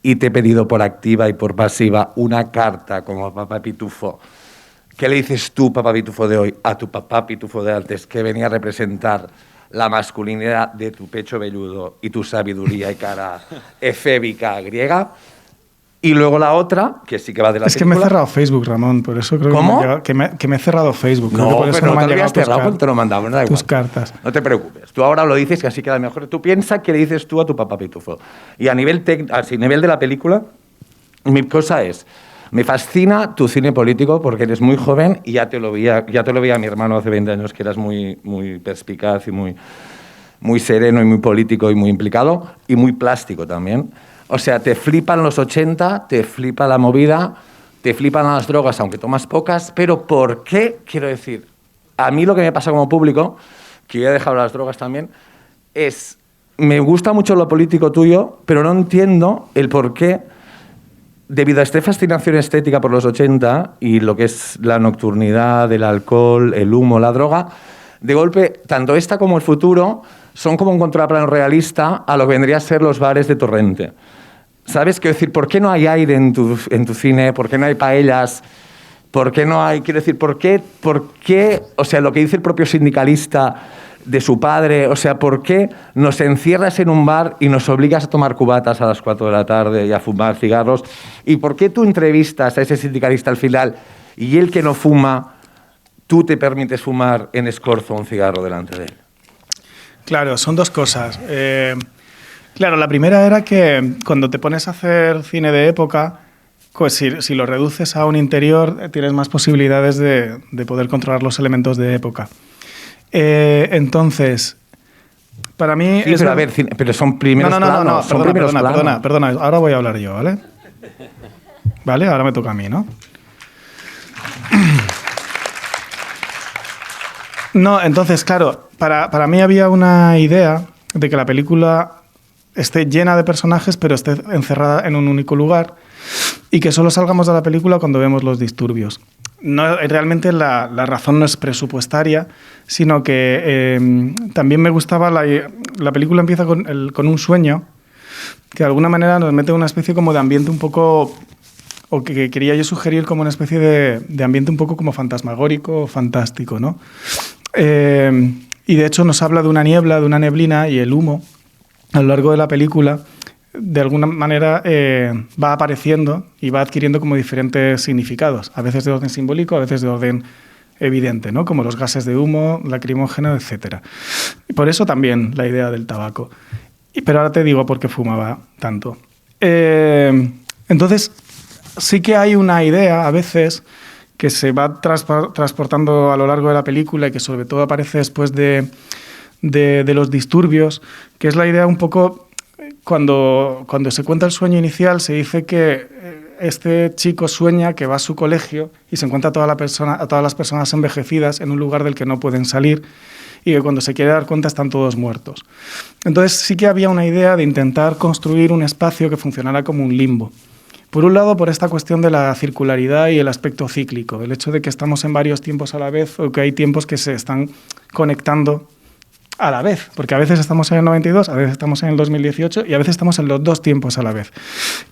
y te he pedido por activa y por pasiva una carta como Papá Pitufo. ¿Qué le dices tú, Papá Pitufo de hoy, a tu Papá Pitufo de antes, que venía a representar la masculinidad de tu pecho velludo y tu sabiduría y cara efébica griega? Y luego la otra, que sí que va de la película... Es que me he cerrado Facebook, Ramón, por eso creo ¿Cómo? que me he cerrado Facebook. No, por eso pero no me te lo habías cerrado cuando te lo mandaba, no da igual. Tus cartas. No te preocupes, tú ahora lo dices que así queda mejor. Tú piensa qué le dices tú a tu Papá Pitufo. Y a nivel de la película, mi cosa es... Me fascina tu cine político porque eres muy joven y ya te lo veía mi hermano hace 20 años, que eras muy, muy perspicaz y muy sereno y muy político y muy implicado y muy plástico también. O sea, te flipan los 80, te flipa la movida, te flipan las drogas, aunque tomas pocas, pero ¿por qué? Quiero decir, a mí lo que me pasa como público, que yo he dejado las drogas también, es, me gusta mucho lo político tuyo, pero no entiendo el por qué. Debido a esta fascinación estética por los 80 y lo que es la nocturnidad, el alcohol, el humo, la droga, de golpe, tanto esta como el futuro son como un contraplano realista a lo que vendría a ser los bares de Torrente. ¿Sabes? Quiero decir, ¿por qué no hay aire en tu cine? ¿Por qué no hay paellas? ¿Por qué no hay...? Quiero decir, ¿por qué? O sea, lo que dice el propio sindicalista de su padre, o sea, ¿por qué nos encierras en un bar y nos obligas a tomar cubatas a las 4 de la tarde y a fumar cigarros? ¿Y por qué tú entrevistas a ese sindicalista al final y él que no fuma, tú te permites fumar en Escorzo un cigarro delante de él? Claro, son dos cosas. Claro, la primera era que cuando te pones a hacer cine de época, pues si lo reduces a un interior, tienes más posibilidades de poder controlar los elementos de época. Entonces, para mí... Sí, pero a ver, pero son primeros planos. Perdona, ahora voy a hablar yo, ¿vale? Vale, ahora me toca a mí, ¿no? No, entonces, claro, para mí había una idea de que la película esté llena de personajes, pero esté encerrada en un único lugar y que solo salgamos de la película cuando vemos los disturbios. No, realmente la razón no es presupuestaria, sino que también me gustaba, la película empieza con un sueño que de alguna manera nos mete una especie como de ambiente un poco, o que quería yo sugerir como una especie de ambiente un poco como fantasmagórico o fantástico, ¿no? Y de hecho nos habla de una niebla, de una neblina, y el humo a lo largo de la película de alguna manera va apareciendo y va adquiriendo como diferentes significados, a veces de orden simbólico, a veces de orden evidente, ¿no? Como los gases de humo, lacrimógeno, etc. Y por eso también la idea del tabaco. Pero ahora te digo por qué fumaba tanto. Entonces, sí que hay una idea a veces que se va transportando a lo largo de la película y que sobre todo aparece después de los disturbios, que es la idea un poco... Cuando se cuenta el sueño inicial, se dice que este chico sueña que va a su colegio y se encuentra a todas las personas envejecidas en un lugar del que no pueden salir y que cuando se quiere dar cuenta están todos muertos. Entonces sí que había una idea de intentar construir un espacio que funcionara como un limbo. Por un lado, por esta cuestión de la circularidad y el aspecto cíclico, el hecho de que estamos en varios tiempos a la vez o que hay tiempos que se están conectando a la vez, porque a veces estamos en el 92, a veces estamos en el 2018 y a veces estamos en los dos tiempos a la vez.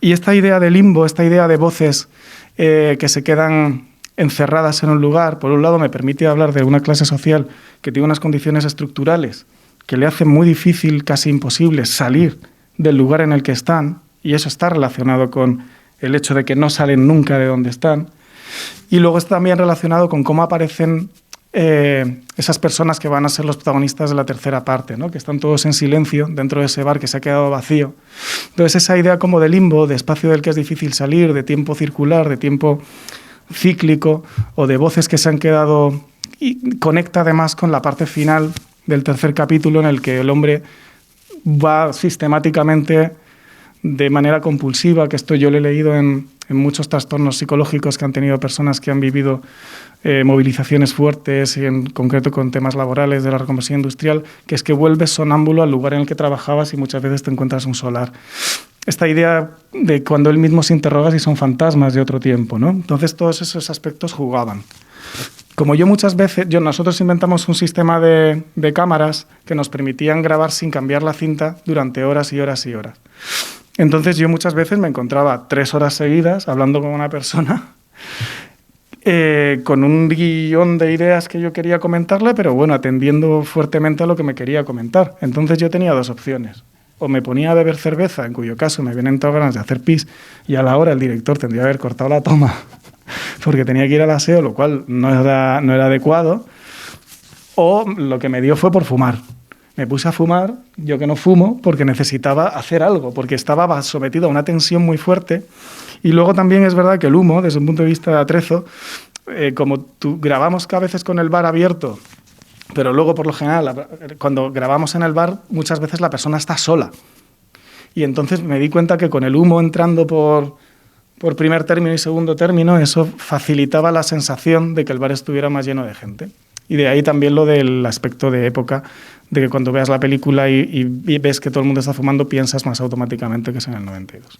Y esta idea de limbo, esta idea de voces que se quedan encerradas en un lugar, por un lado me permite hablar de una clase social que tiene unas condiciones estructurales que le hacen muy difícil, casi imposible, salir del lugar en el que están, y eso está relacionado con el hecho de que no salen nunca de donde están. Y luego está también relacionado con cómo aparecen esas personas que van a ser los protagonistas de la tercera parte, ¿no? Que están todos en silencio dentro de ese bar que se ha quedado vacío. Entonces esa idea como de limbo, de espacio del que es difícil salir, de tiempo circular, de tiempo cíclico o de voces que se han quedado, y conecta además con la parte final del tercer capítulo en el que el hombre va sistemáticamente de manera compulsiva, que esto yo lo he leído en muchos trastornos psicológicos que han tenido personas que han vivido movilizaciones fuertes y en concreto con temas laborales de la reconversión industrial, que es que vuelves sonámbulo al lugar en el que trabajabas y muchas veces te encuentras un solar. Esta idea de cuando él mismo se interroga si son fantasmas de otro tiempo, ¿no? Entonces todos esos aspectos jugaban. Como yo muchas veces, nosotros inventamos un sistema de cámaras que nos permitían grabar sin cambiar la cinta durante horas y horas y horas. Entonces yo muchas veces me encontraba 3 horas seguidas hablando con una persona con un guión de ideas que yo quería comentarle, pero bueno, atendiendo fuertemente a lo que me quería comentar. Entonces yo tenía 2 opciones. O me ponía a beber cerveza, en cuyo caso me vienen todas ganas de hacer pis, y a la hora el director tendría que haber cortado la toma porque tenía que ir al aseo, lo cual no era adecuado. O lo que me dio fue por fumar. Me puse a fumar, yo que no fumo, porque necesitaba hacer algo, porque estaba sometido a una tensión muy fuerte. Y luego también es verdad que el humo, desde un punto de vista de atrezo, como grabamos a veces con el bar abierto, pero luego por lo general, cuando grabamos en el bar, muchas veces la persona está sola. Y entonces me di cuenta que con el humo entrando por primer término y segundo término, eso facilitaba la sensación de que el bar estuviera más lleno de gente. Y de ahí también lo del aspecto de época, de que cuando veas la película y ves que todo el mundo está fumando, piensas más automáticamente que es en el 92.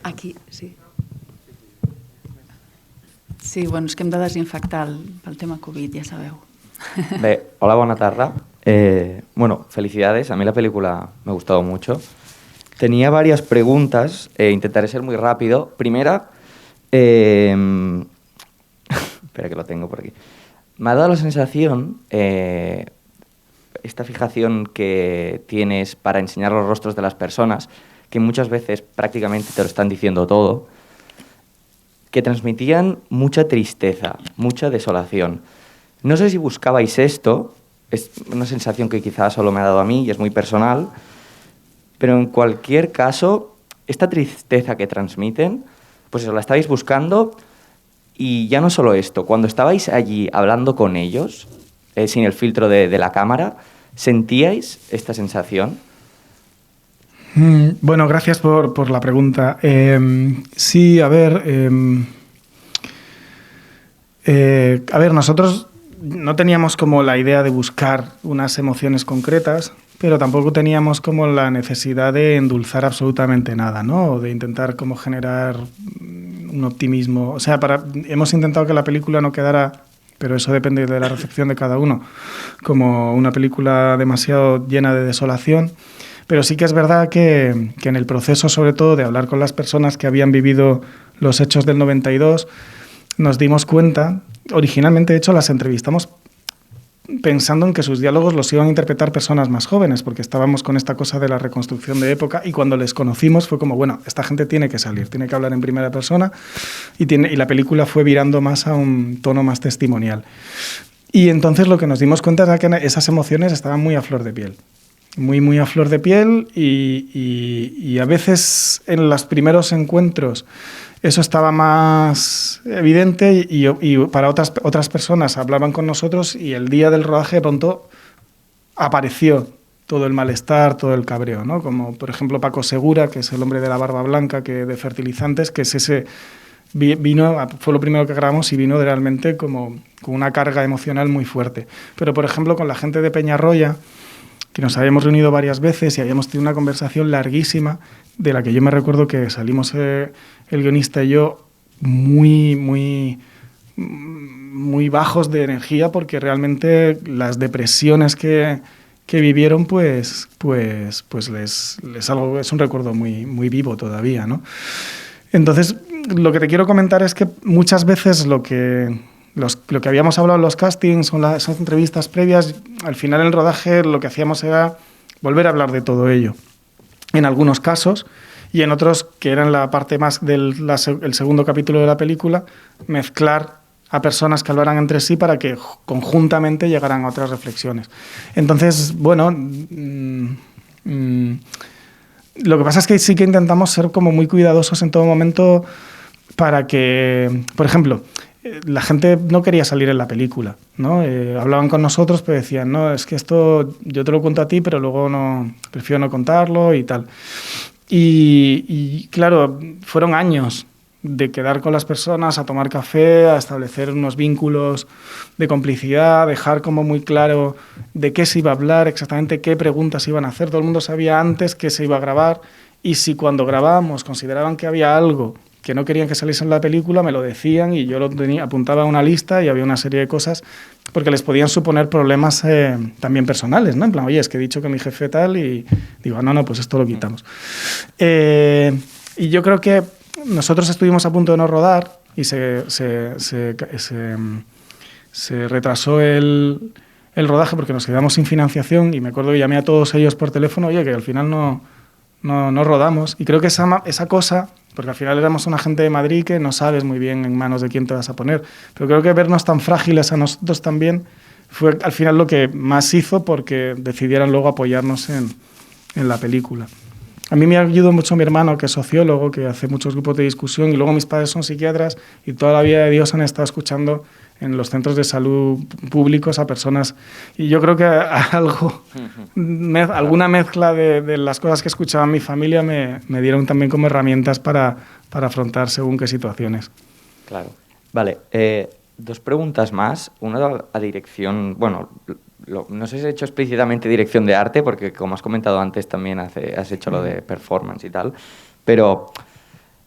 Aquí, sí. Sí, bueno, és que hem de desinfectar pel tema Covid, ja sabeu. Bé, hola, bona tarda. Bueno, felicidades, a mí la película me ha gustado mucho. Tenía varias preguntas, intentaré ser muy rápido. Primera, espera que lo tengo por aquí. Me ha dado la sensación, esta fijación que tienes para enseñar los rostros de las personas, que muchas veces prácticamente te lo están diciendo todo, que transmitían mucha tristeza, mucha desolación. No sé si buscabais esto, es una sensación que quizás solo me ha dado a mí y es muy personal, pero en cualquier caso, esta tristeza que transmiten, pues eso, la estabais buscando. Y ya no solo esto, cuando estabais allí hablando con ellos, sin el filtro de la cámara, ¿sentíais esta sensación? Bueno, gracias por la pregunta. Sí, a ver, nosotros no teníamos como la idea de buscar unas emociones concretas, pero tampoco teníamos como la necesidad de endulzar absolutamente nada, ¿no? O de intentar como generar un optimismo. O sea, hemos intentado que la película no quedara, pero eso depende de la recepción de cada uno, como una película demasiado llena de desolación. Pero sí que es verdad que en el proceso, sobre todo, de hablar con las personas que habían vivido los hechos del 92, nos dimos cuenta, originalmente de hecho las entrevistamos pensando en que sus diálogos los iban a interpretar personas más jóvenes, porque estábamos con esta cosa de la reconstrucción de época, y cuando les conocimos fue como, bueno, esta gente tiene que salir, tiene que hablar en primera persona, y la película fue virando más a un tono más testimonial. Y entonces lo que nos dimos cuenta era que esas emociones estaban muy a flor de piel. Muy a flor de piel, y a veces en los primeros encuentros eso estaba más evidente y para otras personas hablaban con nosotros, y el día del rodaje de pronto apareció todo el malestar, todo el cabreo, ¿no? Como por ejemplo Paco Segura, que es el hombre de la barba blanca de fertilizantes, que es fue lo primero que grabamos y vino realmente como con una carga emocional muy fuerte. Pero por ejemplo con la gente de Peñarroya, que nos habíamos reunido varias veces y habíamos tenido una conversación larguísima, de la que yo me recuerdo que salimos el guionista y yo muy bajos de energía, porque realmente las depresiones que vivieron pues les algo, es un recuerdo muy vivo todavía, ¿no? Entonces, lo que te quiero comentar es que muchas veces lo que habíamos hablado en los castings o las entrevistas previas, al final en el rodaje lo que hacíamos era volver a hablar de todo ello. En algunos casos, y en otros, que eran la parte más del segundo capítulo de la película, mezclar a personas que hablaran entre sí para que conjuntamente llegaran a otras reflexiones. Entonces, bueno, lo que pasa es que sí que intentamos ser como muy cuidadosos en todo momento para que, por ejemplo, la gente no quería salir en la película, ¿no? Hablaban con nosotros, pero decían, no, es que esto yo te lo cuento a ti, pero luego prefiero no contarlo y tal. Y claro, fueron años de quedar con las personas, a tomar café, a establecer unos vínculos de complicidad, dejar como muy claro de qué se iba a hablar, exactamente qué preguntas iban a hacer. Todo el mundo sabía antes qué se iba a grabar, y si cuando grabábamos consideraban que había algo que no querían que saliese en la película, me lo decían y yo lo tenía, apuntaba a una lista y había una serie de cosas porque les podían suponer problemas también personales, ¿no? En plan, oye, es que he dicho que mi jefe tal, y digo, no, pues esto lo quitamos. Y yo creo que nosotros estuvimos a punto de no rodar y se retrasó el rodaje porque nos quedamos sin financiación, y me acuerdo que llamé a todos ellos por teléfono, oye, que al final no rodamos. Y creo que esa cosa, porque al final éramos una gente de Madrid que no sabes muy bien en manos de quién te vas a poner, pero creo que vernos tan frágiles a nosotros también fue al final lo que más hizo porque decidieran luego apoyarnos en la película. A mí me ayudó mucho mi hermano, que es sociólogo, que hace muchos grupos de discusión, y luego mis padres son psiquiatras, y toda la vida de Dios han estado escuchando en los centros de salud públicos a personas. Y yo creo que alguna mezcla de las cosas que escuchaba mi familia me dieron también como herramientas para afrontar según qué situaciones. Claro. Vale, 2 preguntas más. Una a dirección, bueno, no sé si has hecho explícitamente dirección de arte, porque como has comentado antes también has hecho lo de performance y tal, pero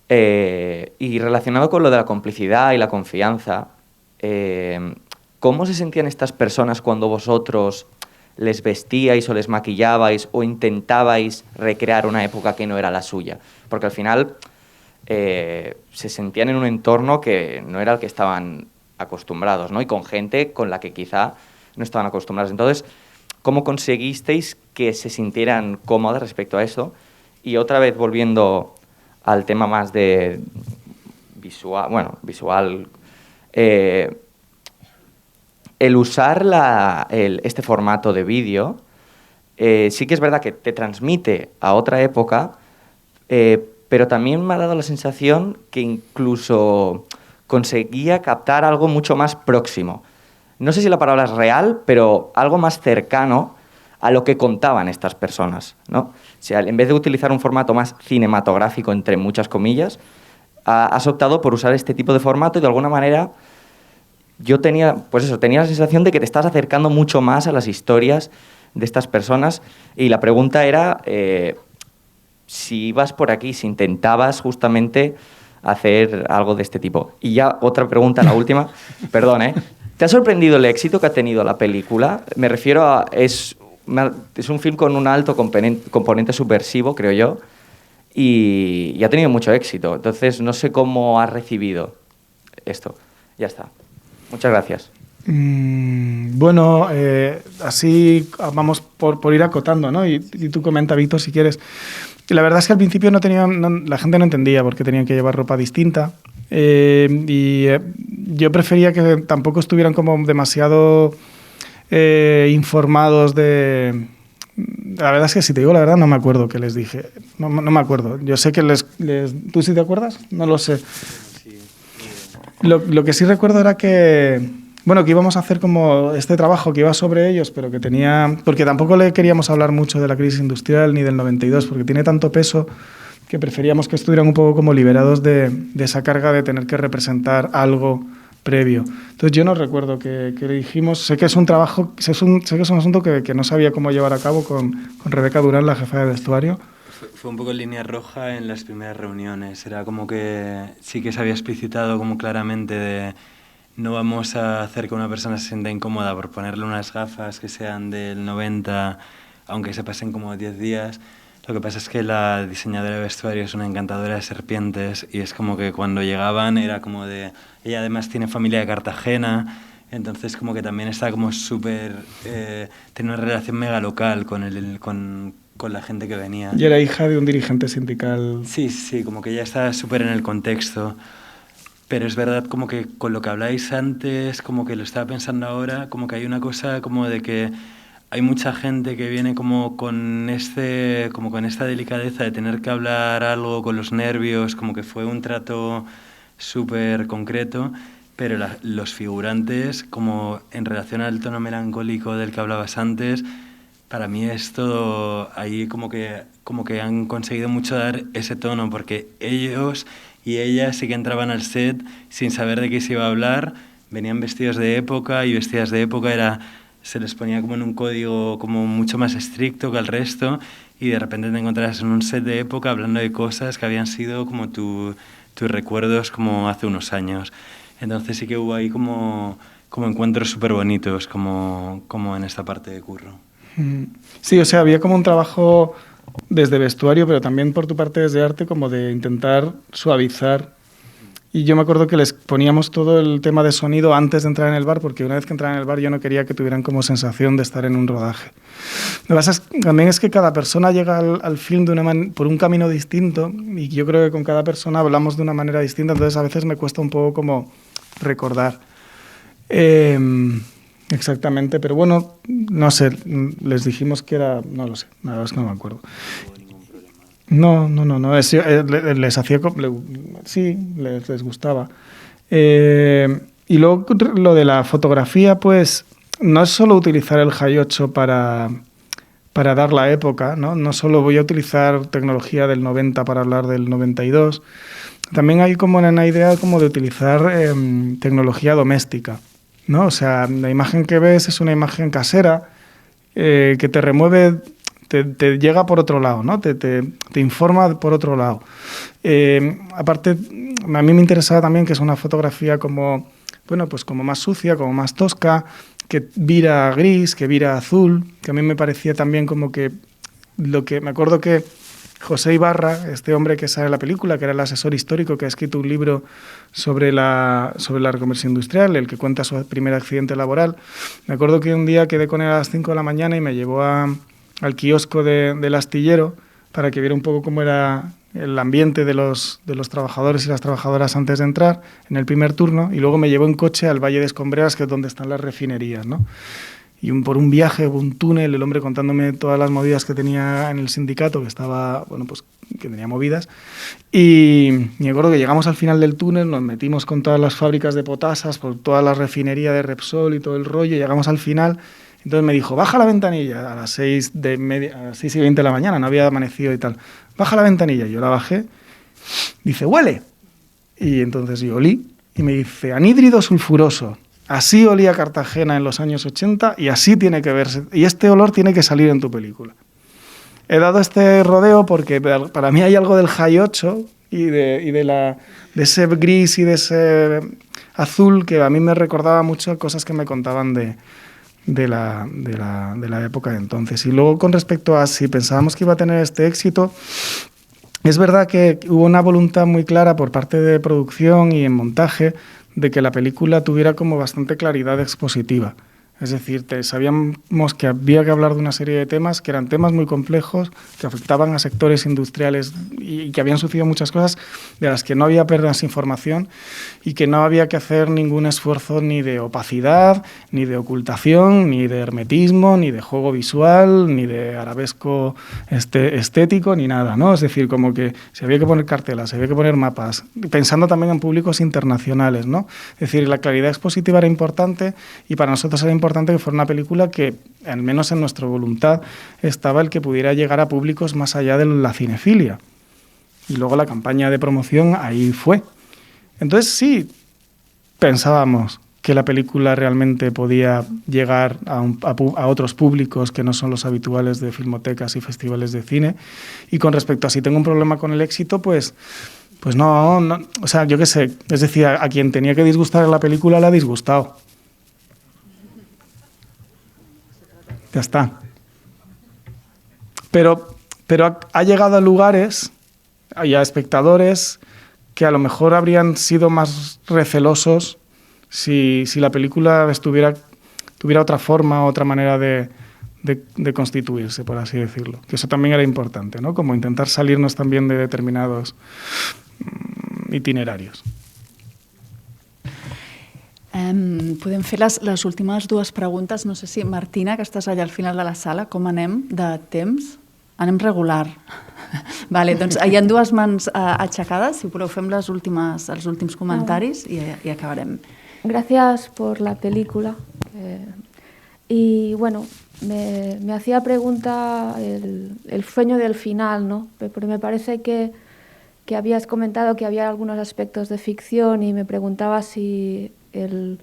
y relacionado con lo de la complicidad y la confianza, ¿cómo se sentían estas personas cuando vosotros les vestíais o les maquillabais o intentabais recrear una época que no era la suya? Porque al final se sentían en un entorno que no era el que estaban acostumbrados, ¿no? Y con gente con la que quizá no estaban acostumbrados. Entonces, ¿cómo conseguisteis que se sintieran cómodas respecto a eso? Y otra vez volviendo al tema más de visual, el usar este formato de vídeo, sí que es verdad que te transmite a otra época, pero también me ha dado la sensación que incluso conseguía captar algo mucho más próximo. No sé si la palabra es real, pero algo más cercano a lo que contaban estas personas, ¿no? O sea, en vez de utilizar un formato más cinematográfico, entre muchas comillas, has optado por usar este tipo de formato, y de alguna manera yo tenía la sensación de que te estás acercando mucho más a las historias de estas personas. Y la pregunta era si ibas por aquí, si intentabas justamente hacer algo de este tipo. Y ya otra pregunta, la última, perdón, ¿te ha sorprendido el éxito que ha tenido la película? Me refiero a... Es un film con un alto componente subversivo, creo yo, y ha tenido mucho éxito. Entonces, no sé cómo has recibido esto. Ya está. Muchas gracias. Bueno, así vamos por ir acotando, ¿no? Y tú comenta, Víctor, si quieres. Y la verdad es que al principio la gente no entendía por qué tenían que llevar ropa distinta. Yo prefería que tampoco estuvieran como demasiado informados de... La verdad es que si te digo la verdad no me acuerdo qué les dije. No me acuerdo. Yo sé que ¿Tú sí te acuerdas? No lo sé. Lo que sí recuerdo era que íbamos a hacer como este trabajo que iba sobre ellos, pero que tenía... Porque tampoco le queríamos hablar mucho de la crisis industrial ni del 92, porque tiene tanto peso que preferíamos que estuvieran un poco como liberados de esa carga de tener que representar algo previo. Entonces yo no recuerdo que dijimos... Sé que es un trabajo, sé que es un asunto que no sabía cómo llevar a cabo con Rebeca Durán, la jefa de vestuario. Fue un poco en línea roja en las primeras reuniones. Era como que sí que se había explicitado como claramente de no vamos a hacer que una persona se sienta incómoda por ponerle unas gafas que sean del 90, aunque se pasen como 10 días. Lo que pasa es que la diseñadora de vestuario es una encantadora de serpientes, y es como que cuando llegaban era como de... Ella además tiene familia de Cartagena, entonces como que también está como súper... tiene una relación mega local con la gente que venía. Y era hija de un dirigente sindical. Sí, como que ya está súper en el contexto. pero es verdad como que con lo que habláis antes, como que lo estaba pensando ahora, como que hay una cosa como de que hay mucha gente que viene como con esta delicadeza de tener que hablar algo con los nervios, como que fue un trato súper concreto, pero los figurantes, como en relación al tono melancólico del que hablabas antes, para mí es todo ahí como que han conseguido mucho dar ese tono, porque ellos y ellas sí que entraban al set sin saber de qué se iba a hablar, venían vestidos de época y vestidas de época se les ponía como en un código como mucho más estricto que al resto, y de repente te encontrabas en un set de época hablando de cosas que habían sido como tus recuerdos como hace unos años. Entonces sí que hubo ahí como encuentros súper bonitos como en esta parte de curro. Sí, o sea, había como un trabajo desde vestuario, pero también por tu parte desde arte, como de intentar suavizar. Y yo me acuerdo que les poníamos todo el tema de sonido antes de entrar en el bar, porque una vez que entraran en el bar yo no quería que tuvieran como sensación de estar en un rodaje. Lo que pasa también es que cada persona llega al film por un camino distinto, y yo creo que con cada persona hablamos de una manera distinta, entonces a veces me cuesta un poco como recordar. Exactamente, pero bueno, no sé, les dijimos que era... No lo sé, la verdad es que no me acuerdo. No, les hacía... Sí, les gustaba. Y luego lo de la fotografía, pues no es solo utilizar el Hi8 para dar la época, ¿no? No solo voy a utilizar tecnología del 90 para hablar del 92, también hay como una idea como de utilizar tecnología doméstica, ¿no? O sea, la imagen que ves es una imagen casera que te remueve... Te llega por otro lado, ¿no? Te informa por otro lado. Aparte, a mí me interesaba también que es una fotografía como más sucia, como más tosca, que vira a gris, que vira a azul, que a mí me parecía también como que me acuerdo que José Ibarra, este hombre que sale en la película, que era el asesor histórico, que ha escrito un libro sobre la reconversión industrial, el que cuenta su primer accidente laboral, me acuerdo que un día quedé con él a las 5 de la mañana y me llevó al kiosco del astillero para que viera un poco cómo era el ambiente de los trabajadores y las trabajadoras antes de entrar en el primer turno, y luego me llevó en coche al Valle de Escombreras, que es donde están las refinerías, ¿no? Y por un viaje, un túnel, el hombre contándome todas las movidas que tenía en el sindicato, que estaba, que tenía movidas. Y me acuerdo que llegamos al final del túnel, nos metimos con todas las fábricas de potasas, por toda la refinería de Repsol y todo el rollo, y llegamos al final. Entonces me dijo, baja la ventanilla, a las 6:20 de la mañana, no había amanecido y tal. Baja la ventanilla, yo la bajé, dice, huele. Y entonces yo olí, y me dice, anhídrido sulfuroso. Así olía Cartagena en los años 80 y así tiene que verse. Y este olor tiene que salir en tu película. He dado este rodeo porque para mí hay algo del Hi8 y de ese gris y de ese azul que a mí me recordaba mucho cosas que me contaban de la época de entonces. Y luego, con respecto a si pensábamos que iba a tener este éxito, es verdad que hubo una voluntad muy clara por parte de producción y en montaje de que la película tuviera como bastante claridad expositiva. Es decir, sabíamos que había que hablar de una serie de temas que eran temas muy complejos, que afectaban a sectores industriales y que habían sucedido muchas cosas de las que no había apenas información y que no había que hacer ningún esfuerzo ni de opacidad, ni de ocultación, ni de hermetismo, ni de juego visual, ni de arabesco estético, ni nada, ¿no? Es decir, como que se había que poner cartelas, se había que poner mapas, pensando también en públicos internacionales, ¿no? Es decir, la claridad expositiva era importante y para nosotros era importante que fuera una película que, al menos en nuestra voluntad, estaba el que pudiera llegar a públicos más allá de la cinefilia. Y luego la campaña de promoción ahí fue. Entonces sí, pensábamos que la película realmente podía llegar a otros públicos que no son los habituales de filmotecas y festivales de cine. Y con respecto a si tengo un problema con el éxito, pues no, o sea, yo qué sé, es decir, a quien tenía que disgustar en la película le ha disgustado. Ya está. Pero ha llegado a lugares y a espectadores que a lo mejor habrían sido más recelosos si la película tuviera otra forma, otra manera de constituirse, por así decirlo. Que eso también era importante, ¿no? Como intentar salirnos también de determinados itinerarios. Podem fer les últimes dues preguntes. No sé si, Martina, que estàs allà al final de la sala, com anem de temps? Anem regular. Vale, doncs hi ha dues mans aixecades. Si voleu, fem els últims comentaris i acabarem. Gracias por la película. Y bueno, me hacía pregunta el sueño del final, ¿no? Porque me parece que habías comentado que había algunos aspectos de ficción y me preguntaba si el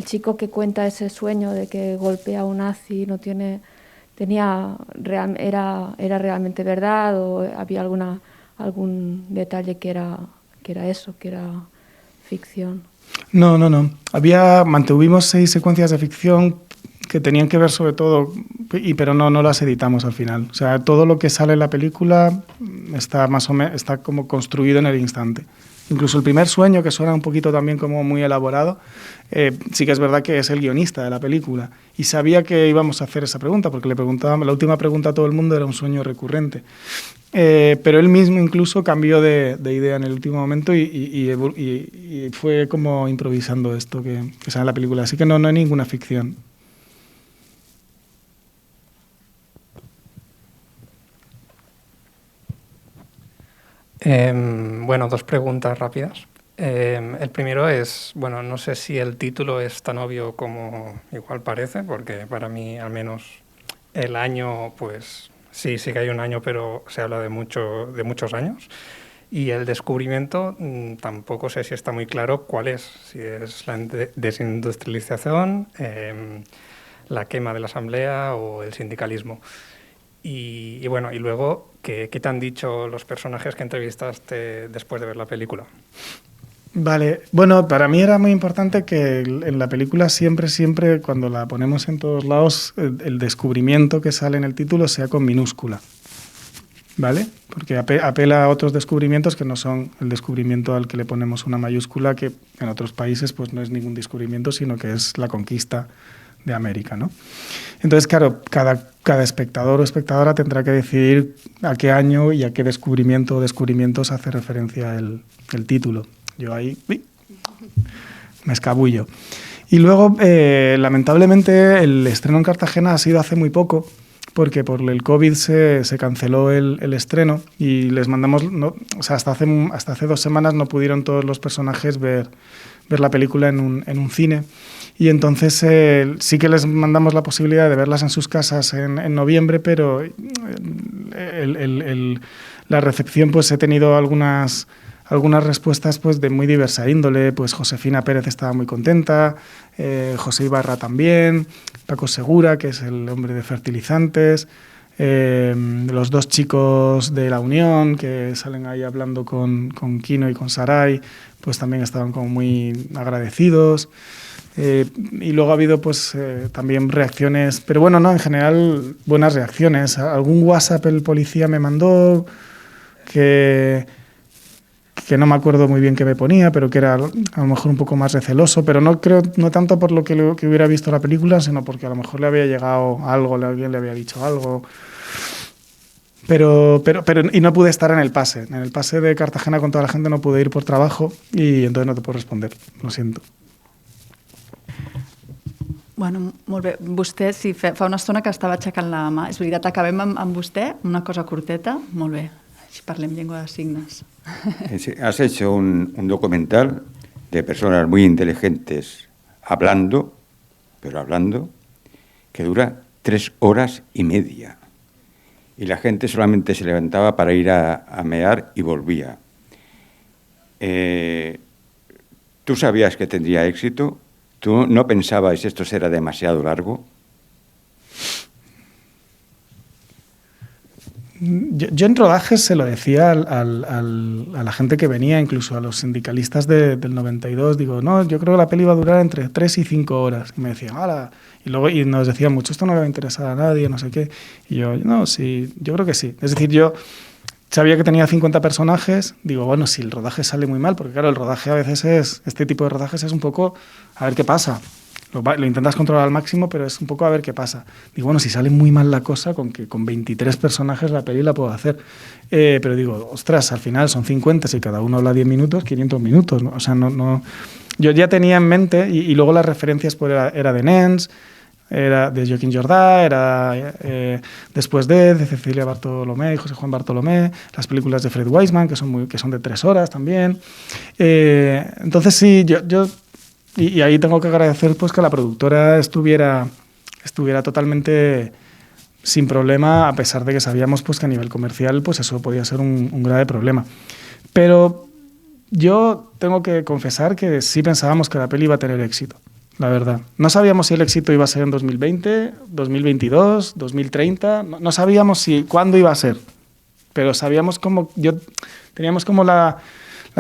chico que cuenta ese sueño de que golpea a un nazi era realmente verdad, o había algún detalle que era eso, que era ficción. No. Mantuvimos 6 secuencias de ficción que tenían que ver sobre todo, pero no las editamos al final. O sea, todo lo que sale en la película está está como construido en el instante. Incluso el primer sueño, que suena un poquito también como muy elaborado, sí que es verdad que es el guionista de la película. Y sabía que íbamos a hacer esa pregunta, porque le preguntábamos, la última pregunta a todo el mundo era un sueño recurrente. Pero él mismo incluso cambió de idea en el último momento y fue como improvisando esto que sale en la película. Así que no hay ninguna ficción. Bueno, 2 preguntas rápidas. El primero es, bueno, no sé si el título es tan obvio como igual parece, porque para mí al menos el año, pues sí que hay un año, pero se habla de muchos años. Y el descubrimiento tampoco sé si está muy claro cuál es, si es la desindustrialización, la quema de la asamblea o el sindicalismo. Y bueno, y luego, ¿qué te han dicho los personajes que entrevistaste después de ver la película? Vale, bueno, para mí era muy importante que en la película siempre, cuando la ponemos en todos lados, el descubrimiento que sale en el título sea con minúscula, ¿vale? Porque apela a otros descubrimientos que no son el descubrimiento al que le ponemos una mayúscula, que en otros países pues no es ningún descubrimiento, sino que es la conquista de América, ¿no? Entonces, claro, cada espectador o espectadora tendrá que decidir a qué año y a qué descubrimiento o descubrimientos hace referencia el título. Yo ahí me escabullo. Y luego, lamentablemente, el estreno en Cartagena ha sido hace muy poco, porque por el COVID se canceló el estreno y les mandamos, hasta hace 2 semanas no pudieron todos los personajes ver la película en un cine. Y entonces sí que les mandamos la posibilidad de verlas en sus casas en noviembre, pero la recepción, pues he tenido algunas respuestas pues de muy diversa índole. Pues Josefina Pérez estaba muy contenta, José Ibarra también, Paco Segura, que es el hombre de fertilizantes, los 2 chicos de La Unión que salen ahí hablando con Kino y con Saray, pues también estaban como muy agradecidos. Y luego ha habido pues también reacciones, pero bueno, no, en general buenas reacciones. Algún WhatsApp el policía me mandó que no me acuerdo muy bien qué me ponía, pero que era a lo mejor un poco más receloso, pero no tanto por lo que hubiera visto la película, sino porque a lo mejor le había llegado algo, alguien le había dicho algo. Pero y no pude estar en el pase de Cartagena con toda la gente, no pude ir por trabajo y entonces no te puedo responder, lo siento. Bueno, molt bé. Vostè, sí, fa una estona que estava aixecant la mà. És veritat, acabem amb vostè, una cosa curteta. Molt bé, així parlem llengua de signes. Has hecho un documental de personas muy inteligentes hablando, que dura 3 horas y media. Y la gente solamente se levantaba para ir a mear y volvía. ¿Tú sabías que tendría éxito? ¿Tú no pensabas esto será demasiado largo? Yo en rodajes se lo decía a la gente que venía, incluso a los sindicalistas del 92, digo, no, yo creo que la peli va a durar entre 3 y 5 horas. Y me decían, ¡hala! Y nos decían mucho, esto no le va a interesar a nadie, no sé qué. Y yo, no, sí, yo creo que sí. Es decir, yo sabía que tenía 50 personajes, digo, bueno, si el rodaje sale muy mal, porque claro, el rodaje a veces este tipo de rodajes es un poco a ver qué pasa. Lo intentas controlar al máximo, pero es un poco a ver qué pasa. Digo, bueno, si sale muy mal la cosa, con 23 personajes la peli la puedo hacer. Pero digo, ostras, al final son 50, si cada uno habla 10 minutos, 500 minutos, ¿no? O sea, no yo ya tenía en mente, y luego las referencias pues, era de Nens, era de Joaquín Jordá, era después de Cecilia Bartolomé y José Juan Bartolomé, las películas de Fred Wiseman, que son de 3 horas también. Entonces sí, y ahí tengo que agradecer pues, que la productora estuviera totalmente sin problema, a pesar de que sabíamos pues, que a nivel comercial pues, eso podía ser un grave problema. Pero yo tengo que confesar que sí pensábamos que la peli iba a tener éxito. La verdad. No sabíamos si el éxito iba a ser en 2020, 2022, 2030. No sabíamos cuándo iba a ser. Pero sabíamos teníamos como la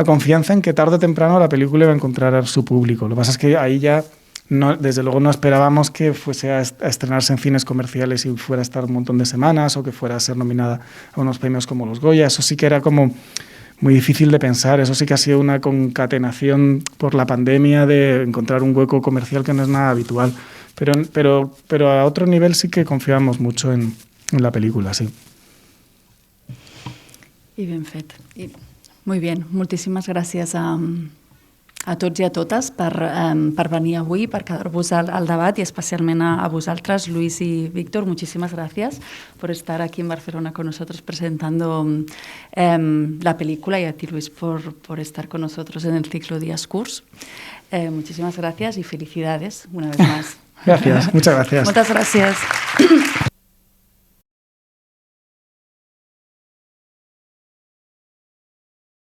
confianza en que tarde o temprano la película iba a encontrar a su público. Lo que pasa es que ahí ya, desde luego, no esperábamos que fuese a estrenarse en cines comerciales y fuera a estar un montón de semanas o que fuera a ser nominada a unos premios como los Goya. Eso sí que era como muy difícil de pensar. Eso sí que ha sido una concatenación por la pandemia de encontrar un hueco comercial que no es nada habitual. Pero a otro nivel sí que confiábamos mucho en la película, sí. I ben fet. Molt bé, moltíssimes gràcies a tots i a totes per venir avui, per quedar-vos al debat, y especialment a vosaltres, Luis y Víctor. Muchísimas gracias por estar aquí en Barcelona con nosotros presentando la película, y a ti, Luis, por estar con nosotros en el ciclo Días Curs. Muchísimas gracias y felicidades una vez más. Gracias, muchas gracias. Muchas gracias.